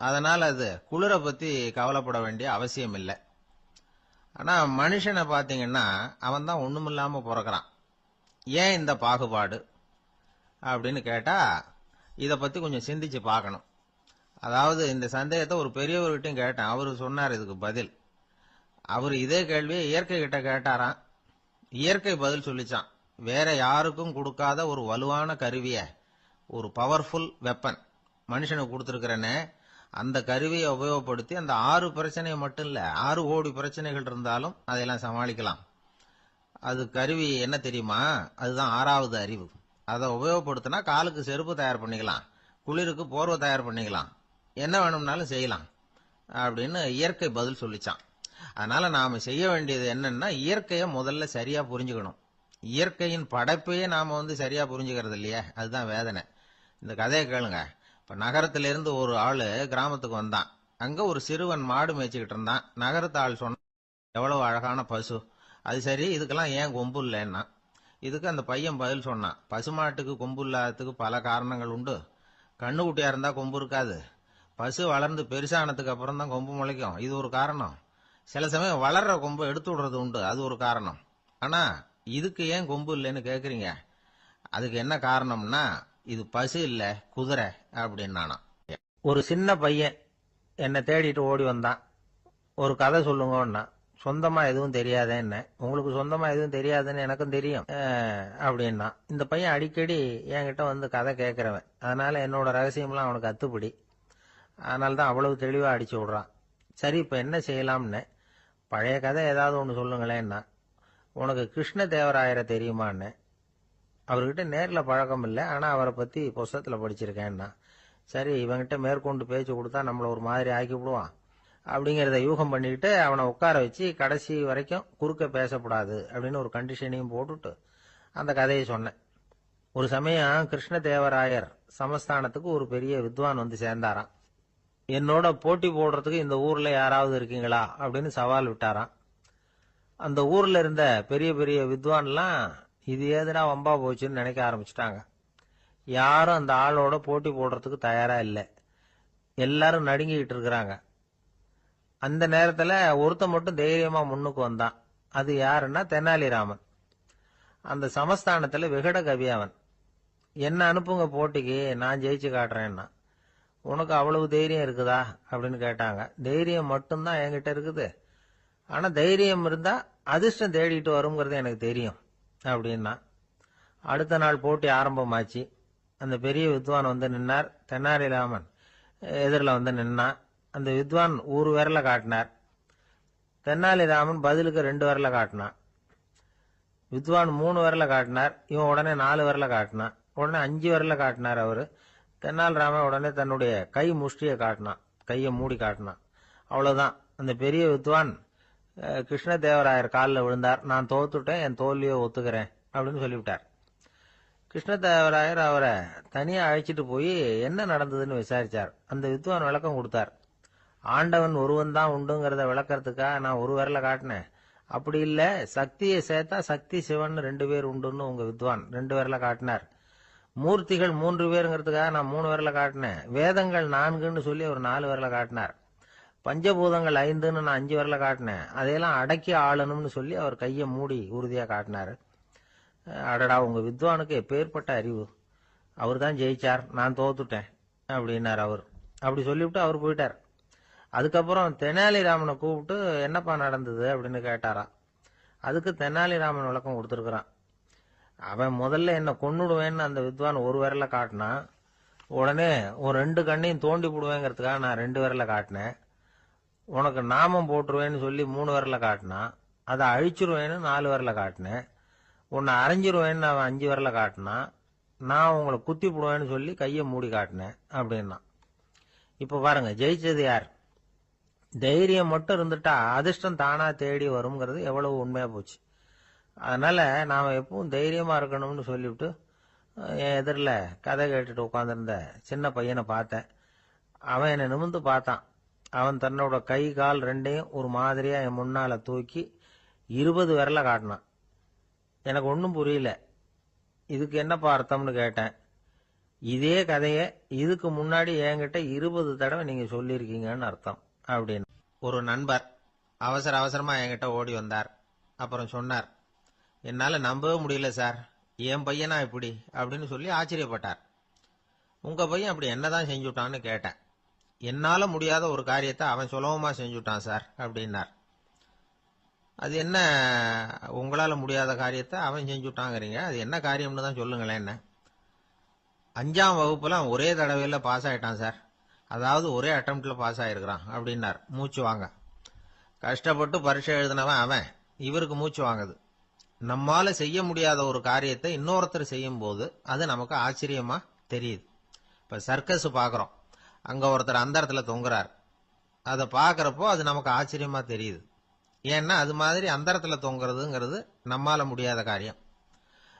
அதனால அது குளிரை பத்தி கவலைப்பட வேண்டிய அவசியம் இல்லை. ஆனா மனுஷனை பாத்தீங்கன்னா அவன் தான் ஒண்ணுமில்லாம பிறக்கிறான். ஏன் இந்த பாகுபாடு அப்படின்னு கேட்டா இத பத்தி கொஞ்சம் சிந்திச்சு பார்க்கணும். அதாவது இந்த சந்தேகத்தை ஒரு பெரியவர்கிட்டையும் கேட்டேன். அவரு சொன்னார் இதுக்கு பதில். அவரு இதே கேள்வியை இயற்கை கிட்ட கேட்டாராம். இயற்கை பதில் சொல்லிச்சான், வேற யாருக்கும் கொடுக்காத ஒரு வலுவான கருவிய, ஒரு பவர்ஃபுல் வெப்பன் மனுஷனுக்கு கொடுத்திருக்கிறேன்னு, அந்த கருவியை உபயோகப்படுத்தி அந்த 6 பிரச்சனையை மட்டும் இல்ல 6 கோடி பிரச்சனைகள் இருந்தாலும் அதையெல்லாம் சமாளிக்கலாம். அது கருவி என்ன தெரியுமா? அதுதான் 6வது அறிவு. அதை உபயோகப்படுத்தினா காலுக்கு செருப்பு தயார் பண்ணிக்கலாம், குளிருக்கு போர்வை தயார் பண்ணிக்கலாம், என்ன வேணும்னாலும் செய்யலாம் அப்படின்னு இயற்கை பதில் சொல்லிச்சான். அதனால நாம செய்ய வேண்டியது என்னன்னா இயற்கையை முதல்ல சரியா புரிஞ்சுக்கணும். இயற்கையின் படைப்பையே நாம சரியா புரிஞ்சுக்கிறது இல்லையே, அதுதான் வேதனை. இந்த கதையை கேளுங்க. இப்ப நகரத்திலிருந்து ஒரு ஆளு கிராமத்துக்கு வந்தான். அங்க ஒரு சிறுவன் மாடு மேய்ச்சிக்கிட்டு இருந்தான். நகரத்து ஆள் சொன்ன, எவ்வளவு அழகான பசு, அது சரி இதுக்கெல்லாம் ஏன் கொம்பு இல்லைன்னா. இதுக்கு அந்த பையன் பதில் சொன்னான், பசுமாட்டுக்கு கொம்பு இல்லாததுக்கு பல காரணங்கள் உண்டு. கண்ணுக்குட்டியா இருந்தா கொம்பு இருக்காது, பசு வளர்ந்து பெருசானதுக்கு அப்புறம் தான் கொம்பு முளைக்கும், இது ஒரு காரணம். சில சமயம் வளர்ற கொம்பு எடுத்து விடுறது உண்டு, அது ஒரு காரணம். ஆனா இதுக்கு ஏன் கொம்பு இல்லைன்னு கேக்குறீங்க. அதுக்கு என்ன காரணம்னா இது பசு இல்ல குதிரை அப்படின்னானா. ஒரு சின்ன பையன் என்னை தேடிட்டு ஓடி வந்தான். ஒரு கதை சொல்லுங்கன்னா, சொந்தமா எதுவும் தெரியாதேன்னு. உங்களுக்கு சொந்தமா எதுவும் தெரியாதுன்னு எனக்கும் தெரியும் அப்படின்னா. இந்த பையன் அடிக்கடி என்கிட்ட வந்து கதை கேட்கிறவன், அதனால என்னோட ரகசியம்லாம் அவனுக்கு அத்துப்படி. அதனால்தான் அவ்வளவு தெளிவா அடிச்சு விடுறான். சரி, இப்ப என்ன செய்யலாம்னு. பழைய கதை ஏதாவது ஒன்று சொல்லுங்களேன்னா. உனக்கு கிருஷ்ண தேவராயரை தெரியுமான்னு. அவர்கிட்ட நேரில் பழக்கம் இல்லை, ஆனா அவரை பத்தி புஸ்தகத்துல படிச்சிருக்கேன்னா. சரி, இவங்கிட்ட மேற்கொண்டு பேச்சு கொடுத்தா நம்மள ஒரு மாதிரி ஆக்கி விடுவான் அப்படிங்கிறத யூகம் பண்ணிக்கிட்டு அவனை உட்கார வச்சு கடைசி வரைக்கும் குறுக்க பேசக்கூடாது அப்படின்னு ஒரு கண்டிஷனையும் போட்டுட்டு அந்த கதையை சொன்னேன். ஒரு சமயம் கிருஷ்ணதேவராயர் சமஸ்தானத்துக்கு ஒரு பெரிய வித்வான் வந்து சேர்ந்தாராம். என்னோட போட்டி போடுறதுக்கு இந்த ஊர்ல யாராவது இருக்கீங்களா அப்படின்னு சவால் விட்டாராம். அந்த ஊர்ல இருந்த பெரிய பெரிய வித்வான்லாம் இது ஏதுனா வம்பா போச்சுன்னு நினைக்க ஆரம்பிச்சுட்டாங்க. யாரும் அந்த ஆளோட போட்டி போடுறதுக்கு தயாரா இல்லை. எல்லாரும் நடுங்கிக்கிட்டு இருக்கிறாங்க. அந்த நேரத்துல ஒருத்த மட்டும் தைரியமா முன்னுக்கு வந்தான். அது யாருன்னா தெனாலிராமன். அந்த சமஸ்தானத்துல விகட கவி அவன். என்ன அனுப்புங்க போட்டிக்கு, நான் ஜெயிச்சு காட்டுறேன்னா. உனக்கு அவ்வளவு தைரியம் இருக்குதா அப்படின்னு கேட்டாங்க. தைரியம் மட்டும்தான் என்கிட்ட இருக்குது, ஆனா தைரியம் இருந்தா அதிர்ஷ்டம் தேடிட்டு வருங்கிறது எனக்கு தெரியும் அப்படின்னா. அடுத்த நாள் போட்டி ஆரம்பமாச்சு. அந்த பெரிய வித்வான் வந்து நின்னார். தெனாலிராமன் எதிரில் வந்து நின்னான். அந்த வித்வான் ஒரு விரல காட்டினார். தெனாலிராமன் பதிலுக்கு 2 விரல காட்டினான். வித்வான் 3 விரல காட்டினார். இவன் உடனே 4 விரல காட்டினான். உடனே 5 விரல காட்டினார் அவரு. தெனாலிராமன் உடனே தன்னுடைய கை முஷ்டியை காட்டினான், கையை மூடி காட்டினான். அவ்வளவுதான். அந்த பெரிய வித்வான் கிருஷ்ணதேவராயர் காலில் விழுந்தார். நான் தோத்துட்டேன், என் தோல்வியை ஒத்துக்கிறேன் அப்படின்னு சொல்லிவிட்டார். கிருஷ்ணதேவராயர் அவரை தனியா அழைச்சிட்டு போய் என்ன நடந்ததுன்னு விசாரிச்சார். அந்த வித்வான் விளக்கம் கொடுத்தார். ஆண்டவன் ஒருவன் தான் உண்டுங்கிறத விளக்கறதுக்காக நான் ஒரு விரல காட்டினேன். அப்படி இல்ல, சக்தியை சேர்த்தா சக்தி சிவன் 2 பேர் உண்டுன்னு உங்க வித்வான் 2 விரல காட்டினார். மூர்த்திகள் 3 பேருங்கிறதுக்காக நான் 3 விரல காட்டினேன். வேதங்கள் 4ன்னு சொல்லி ஒரு 4 விரல காட்டினார். பஞ்சபூதங்கள் 5ன்னு நான் 5 விரல காட்டினேன். அதையெல்லாம் அடக்கி ஆளணும்னு சொல்லி அவர் கையை மூடி உறுதியா காட்டினாரு. அடடா, உங்க வித்வானுக்கு எப்பேற்பட்ட அறிவு! அவர் தான் ஜெயிச்சார், நான் தோத்துட்டேன் அப்படின்னார் அவர். அப்படி சொல்லிவிட்டு அவர் போயிட்டார். அதுக்கப்புறம் தெனாலிராமனை கூப்பிட்டு என்னப்பா நடந்தது அப்படின்னு கேட்டாராம். அதுக்கு தெனாலிராமன் விளக்கம் கொடுத்துருக்கிறான். அவன் முதல்ல என்ன கொன்னுடுவேன்னு அந்த வித்வான் ஒரு விரல காட்டினான். உடனே ஒரு 2 கண்ணையும் தோண்டி போடுவேங்கிறதுக்காக நான் 2 விரல காட்டினேன். உனக்கு நாமம் போட்டுருவேன்னு சொல்லி 3 விரல காட்டினான். அதை அழிச்சிருவேன்னு 4 விரல காட்டினேன். உன்னை அரைஞ்சிருவேன்னு அவன் 5 விரல காட்டினான். நான் உங்களை குத்தி போடுவேன்னு சொல்லி கையை மூடி காட்டினேன் அப்படின்னா. இப்ப பாருங்க, ஜெயிச்சது யார்? தைரியம் மட்டும் இருந்துட்டா அதிர்ஷ்டம் தானா தேடி வருங்கிறது எவ்வளவு உண்மையா போச்சு. அதனால நாம எப்பவும் தைரியமா இருக்கணும்னு சொல்லிவிட்டு என் எதிரில் கதை கேட்டுட்டு உட்காந்துருந்த சின்ன பையனை பார்த்தேன். அவன் என்னை நிமிர்ந்து பார்த்தான். அவன் தன்னோட கை கால் 2ஐயும் ஒரு மாதிரியா என் முன்னால தூக்கி 20 விரல காட்டினான். எனக்கு ஒன்றும் புரியல. இதுக்கு என்னப்பா அர்த்தம்னு கேட்டேன். இதே கதையை இதுக்கு முன்னாடி என்கிட்ட 20 தடவை நீங்க சொல்லியிருக்கீங்கன்னு அர்த்தம் அப்படின்னு. ஒரு நண்பர் அவசர அவசரமா என்கிட்ட ஓடி வந்தார். அப்புறம் சொன்னார், என்னால நம்பவே முடியல சார், என் பையனா இப்படி அப்படின்னு சொல்லி ஆச்சரியப்பட்டார். உங்க பையன் அப்படி என்னதான் செஞ்சுட்டான்னு கேட்டேன். என்னால முடியாத ஒரு காரியத்தை அவன் சுலபமா செஞ்சுட்டான் சார் அப்படின்னார். அது என்ன, உங்களால முடியாத காரியத்தை அவன் செஞ்சுட்டாங்கிறீங்க, அது என்ன காரியம்னு தான் சொல்லுங்களேன். என்ன 5ஆம் வகுப்புல ஒரே தடவையில பாஸ் ஆயிட்டான் சார், அதாவது ஒரே அட்டம்ப்ட்ல பாஸ் ஆயிருக்கிறான் அப்படின்னார். மூச்சு வாங்க. கஷ்டப்பட்டு பரீட்சை எழுதினவன் அவன், இவருக்கு மூச்சு வாங்குது. நம்மால செய்ய முடியாத ஒரு காரியத்தை இன்னொருத்தர் செய்யும் போது அது நமக்கு ஆச்சரியமா தெரியுது. இப்ப சர்க்கஸ் பாக்குறோம், அங்க ஒருத்தர் அந்த இடத்துல தொங்குறார். அதை பாக்குறப்போ அது நமக்கு ஆச்சரியமா தெரியுது. ஏன்னா அது மாதிரி அந்த இடத்துல தொங்குறதுங்கிறது நம்மால முடியாத காரியம்.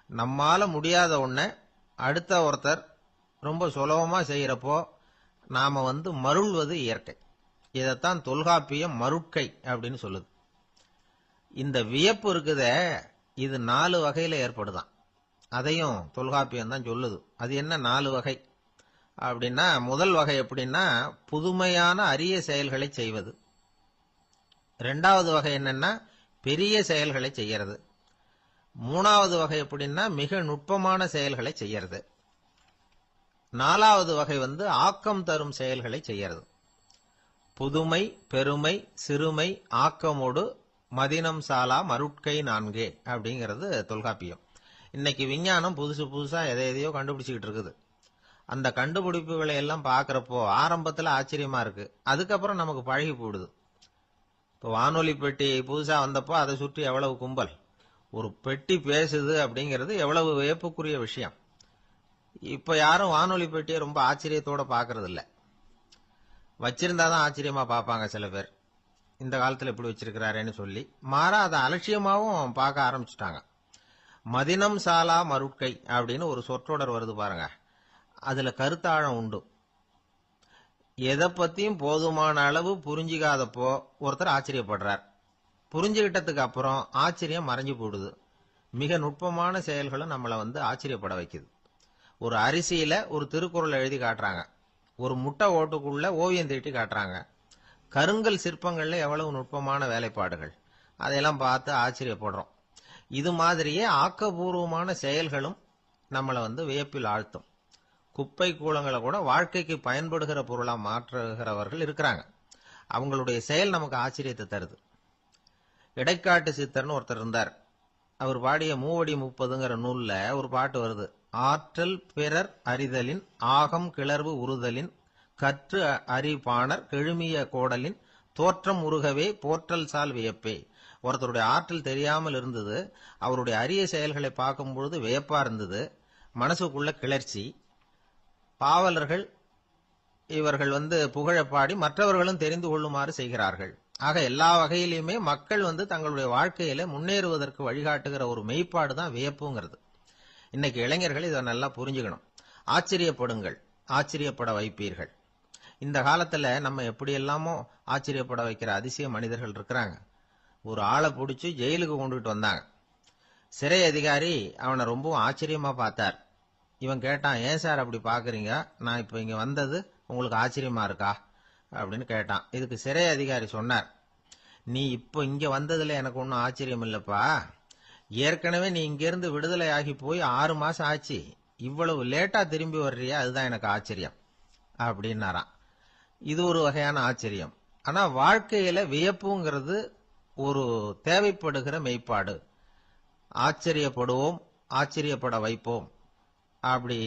நம்மால முடியாத ஒன்ன அடுத்த ஒருத்தர் ரொம்ப சுலபமா செய்யறப்போ நாம மருள்வது இயற்கை. இதைத்தான் தொல்காப்பியம் மருட்கை அப்படின்னு சொல்லுது. இந்த வியப்பு இருக்குதே, இது 4 வகையில ஏற்படுதான். அதையும் தொல்காப்பியம் தான் சொல்லுது. அது என்ன 4 வகை அப்படின்னா, முதல் வகை எப்படின்னா புதுமையான அரிய செயல்களை செய்வது. 2வது வகை என்னன்னா பெரிய செயல்களை செய்யறது. 3வது வகை எப்படின்னா மிக நுட்பமான செயல்களை செய்யறது. 4வது வகை ஆக்கம் தரும் செயல்களை செய்யறது. புதுமை, பெருமை, சிறுமை, ஆக்கமோடு மதினம் சாலா மருட்கை நான்கே அப்படிங்கிறது தொல்காப்பியம். இன்னைக்கு விஞ்ஞானம் புதுசு புதுசா எதையோ கண்டுபிடிச்சிக்கிட்டு இருக்குது. அந்த கண்டுபிடிப்புகளை எல்லாம் பார்க்கறப்போ ஆரம்பத்துல ஆச்சரியமா இருக்கு, அதுக்கப்புறம் நமக்கு பழகி போடுது. இப்போ வானொலி பெட்டி புதுசா வந்தப்போ அதை சுற்றி எவ்வளவு கும்பல், ஒரு பெட்டி பேசுது அப்படிங்கிறது எவ்வளவு வியப்புக்குரிய விஷயம். இப்ப யாரும் வானொலி பெட்டியை ரொம்ப ஆச்சரியத்தோட பாக்குறது இல்ல. வச்சிருந்தாதான் ஆச்சரியமா பார்ப்பாங்க சில பேர், இந்த காலத்துல இப்படி வச்சிருக்கிறாரேன்னு சொல்லி. மாறா அதை அலட்சியமாவும் பார்க்க ஆரம்பிச்சுட்டாங்க. மதினம் சாலா மருட்கை அப்படின்னு ஒரு சொற்றொடர் வருது பாருங்க, அதுல கருத்தாழம் உண்டு. எதை பத்தியும் போதுமான அளவு புரிஞ்சிக்காதப்போ ஒருத்தர் ஆச்சரியப்படுறார், புரிஞ்சுகிட்டதுக்கு அப்புறம் ஆச்சரியம் மறைஞ்சு போடுது. மிக நுட்பமான செயல்களும் நம்மளை ஆச்சரியப்பட வைக்குது. ஒரு அரிசியில ஒரு திருக்குறள் எழுதி காட்டுறாங்க, ஒரு முட்டை ஓட்டுக்குள்ள ஓவியம் தீட்டி காட்டுறாங்க. கருங்கல் சிற்பங்கள்ல எவ்வளவு நுட்பமான வேலைப்பாடுகள், அதையெல்லாம் பார்த்து ஆச்சரியப்படுறோம். இது மாதிரியே ஆக்கப்பூர்வமான செயல்களும் நம்மளை வியப்பில் ஆழ்த்தும். குப்பை கூளங்களை கூட வாழ்க்கைக்கு பயன்படுகிற பொருளா மாற்றுகிறவர்கள் இருக்கிறாங்க. அவங்களுடைய செயல் நமக்கு ஆச்சரியத்தை தருது. இடைக்காட்டு சித்தர்னு ஒருத்தர் இருந்தார். அவர் பாடிய மூவடி 30ங்கிற நூல்ல ஒரு பாட்டு வருது. ஆற்றல் பிறர் அறிதலின் ஆகம் கிளர்வு உறுதலின் கற்று அறிபாணர் கெழுமிய கோடலின் தோற்றம் உருகவே போற்றல் சால் வியப்பே. ஒருத்தருடைய ஆற்றல் தெரியாமல் இருந்தது, அவருடைய அரிய செயல்களை பார்க்கும்பொழுது வியப்பா இருந்தது, மனசுக்குள்ள கிளர்ச்சி. பாவலர்கள் இவர்கள் புகழ பாடி மற்றவர்களும் தெரிந்து கொள்ளுமாறு செய்கிறார்கள். ஆக எல்லா வகையிலுமே மக்கள் தங்களுடைய வாழ்க்கையில முன்னேறுவதற்கு வழிகாட்டுகிற ஒரு மெய்ப்பாடு தான் வியப்புங்கிறது. இன்னைக்கு இளைஞர்கள் இதை நல்லா புரிஞ்சுக்கணும். ஆச்சரியப்படுங்கள், ஆச்சரியப்பட வைப்பீர்கள். இந்த காலத்துல நம்ம எப்படி எல்லாமோ ஆச்சரியப்பட வைக்கிற அதிசய மனிதர்கள் இருக்கிறாங்க. ஒரு ஆளை பிடிச்சி ஜெயிலுக்கு கொண்டுட்டு வந்தாங்க. சிறை அதிகாரி அவனை ரொம்பவும் ஆச்சரியமா பார்த்தார். இவன் கேட்டான், ஏன் சார் அப்படி பாக்குறீங்க, நான் இப்ப இங்க வந்தது உங்களுக்கு ஆச்சரியமா இருக்கா அப்படின்னு கேட்டான். இதுக்கு சிறை அதிகாரி சொன்னார், நீ இப்போ இங்க வந்ததுல எனக்கு ஒன்னும் ஆச்சரியம் இல்லப்பா, ஏற்கனவே நீ இங்கிருந்து விடுதலை ஆகி போய் 6 மாசம் ஆச்சு, இவ்வளவு லேட்டா திரும்பி வர்றியா, அதுதான் எனக்கு ஆச்சரியம் அப்படின்னாராம். இது ஒரு வகையான ஆச்சரியம். ஆனா வாழ்க்கையில வியப்புங்கிறது ஒரு தேவைப்படுகிற மெய்ப்பாடு. ஆச்சரியப்படுவோம், ஆச்சரியப்பட வைப்போம். அப்படி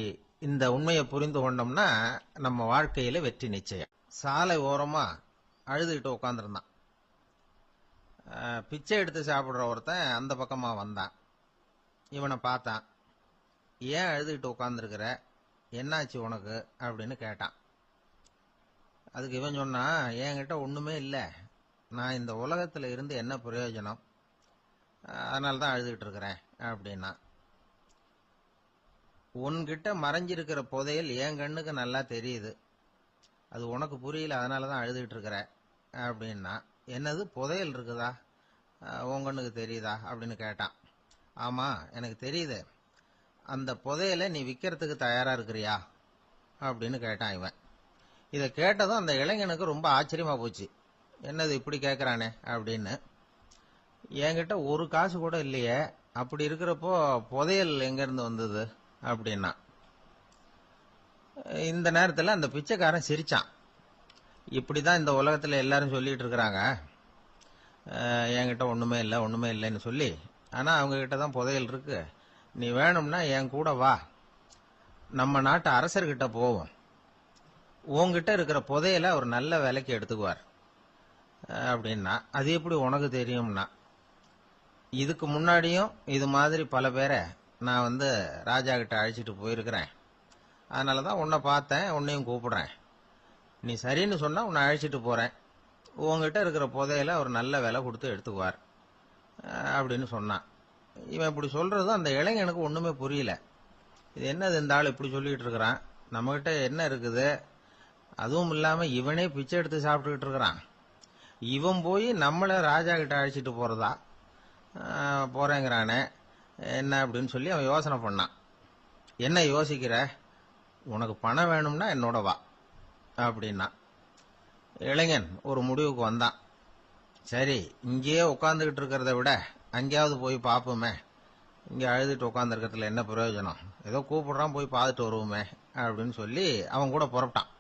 இந்த உண்மையை புரிந்து கொண்டோம்னா நம்ம வாழ்க்கையில வெற்றி நிச்சயம். சாலை ஓரமா அழுதுகிட்டு உட்காந்துருந்தான். பிச்சை எடுத்து சாப்பிடுற ஒருத்தன் அந்த பக்கமா வந்தான். இவனை பார்த்தான். ஏன் அழுதுகிட்டு உட்காந்துருக்கிற, என்னாச்சு உனக்கு அப்படின்னு கேட்டான். அதுக்கு இவன் சொன்னா, என்கிட்ட ஒண்ணுமே இல்லை, நான் இந்த உலகத்துல இருந்து என்ன பிரயோஜனம், அதனாலதான் அழுதுகிட்டு இருக்கிறேன் அப்படின்னா. உன்கிட்ட மறைஞ்சிருக்கிற புதையல் என் கண்ணுக்கு நல்லா தெரியுது, அது உனக்கு புரியல, அதனாலதான் அழுதுகிட்டு இருக்கிற அப்படின்னா. என்னது புதையல் இருக்குதா, உன் கண்ணுக்கு தெரியுதா அப்படின்னு கேட்டான். ஆமா எனக்கு தெரியுது, அந்த புதையலை நீ விற்கிறதுக்கு தயாரா இருக்கிறியா அப்படின்னு கேட்டான் இவன். இதை கேட்டதும் அந்த இளைஞனுக்கு ரொம்ப ஆச்சரியமா போச்சு. என்னது இப்படி கேட்கறானே அப்படின்னு. என்கிட்ட ஒரு காசு கூட இல்லையே, அப்படி இருக்கிறப்போ புதையல் எங்க இருந்து வந்தது அப்படின்னா. இந்த நேரத்தில் அந்த பிச்சைக்காரன் சிரிச்சான். இப்படிதான் இந்த உலகத்துல எல்லாரும் சொல்லிட்டு இருக்கிறாங்க, என்கிட்ட ஒண்ணுமே இல்லை ஒண்ணுமே இல்லைன்னு சொல்லி. ஆனா அவங்க கிட்ட தான் புதையல் இருக்கு, நீ வேணும்னா என் கூட வா, நம்ம நாட்டு அரசர்கிட்ட போவோம், உங்ககிட்ட இருக்கிற புதையலை அவர் நல்ல விலைக்கு எடுத்துக்குவார் அப்படின்னா. அது எப்படி உனக்கு தெரியும்னா, இதுக்கு முன்னாடியும் இது மாதிரி பல பேரை நான் ராஜா கிட்ட அழைச்சிட்டு போயிருக்கிறேன், அதனாலதான் உன்னை பார்த்தேன், உன்னையும் கூப்பிடுறேன், நீ சரின்னு சொன்னா உன்னை அழைச்சிட்டு போறேன், உங்ககிட்ட இருக்கிற புதையலை அவர் நல்ல விலை கொடுத்து எடுத்துக்குவார் அப்படின்னு சொன்னான். இவன் இப்படி சொல்றதும் அந்த இளைஞனுக்கு ஒண்ணுமே புரியல. இது என்னது இந்த ஆள் இப்படி சொல்லிட்டு இருக்கிறான், நம்மகிட்ட என்ன இருக்குது, அதுவும் இல்லாம இவனே பிச்சை எடுத்து சாப்பிட்டுக்கிட்டு இருக்கிறான், இவன் போய் நம்மள ராஜா கிட்ட அழைச்சிட்டு போறதா போறேங்கிறானே என்ன அப்படின்னு சொல்லி அவன் யோசனை பண்ணான். என்ன யோசிக்கிற, உனக்கு பணம் வேணும்னா என்னோட வா அப்படின்னா. இளைஞன் ஒரு முடிவுக்கு வந்தான். சரி, இங்கேயே உட்காந்துக்கிட்டு இருக்கிறத விட அங்கேயாவது போய் பார்ப்போமே, இங்கே அழுதுட்டு உட்காந்துருக்கிறதுல என்ன பிரயோஜனம், ஏதோ கூப்பிடுறான் போய் பார்த்துட்டு வருவோமே அப்படின்னு சொல்லி அவன் கூட புறப்பட்டான்.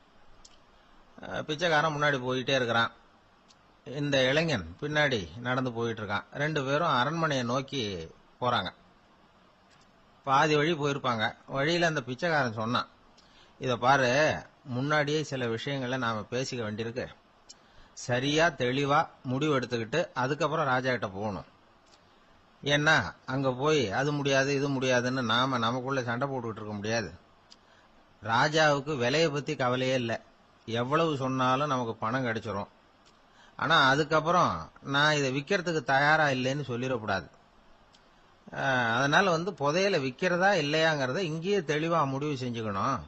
பிச்சைக்காரன் முன்னாடி போயிட்டே இருக்கிறான், இந்த இளைஞன் பின்னாடி நடந்து போயிட்டு இருக்கான். ரெண்டு பேரும் அரண்மனையை நோக்கி போறாங்க. பாதி வழி போயிருப்பாங்க. வழியில அந்த பிச்சைக்காரன் சொன்னான், இத பாரு, முன்னாடியே சில விஷயங்களை நாம பேசிக்க வேண்டியிருக்கு. சரியா தெளிவா முடிவு எடுத்துக்கிட்டு அதுக்கப்புறம் ராஜா கிட்ட போகணும். ஏன்னா அங்க போய் அது முடியாது இது முடியாதுன்னு நாம நமக்குள்ள சண்டை போட்டுக்கிட்டு இருக்க முடியாது. ராஜாவுக்கு விலையை பத்தி கவலையே இல்லை, எவ்வளவு சொன்னாலும் நமக்கு பணம் கிடைச்சிரும். ஆனா அதுக்கப்புறம் நான் இதை விற்கிறதுக்கு தயாரா இல்லைன்னு சொல்லிடக்கூடாது. அதனால புதையல விற்கிறதா இல்லையாங்கிறத இங்கேயே தெளிவா முடிவு செஞ்சுக்கணும்.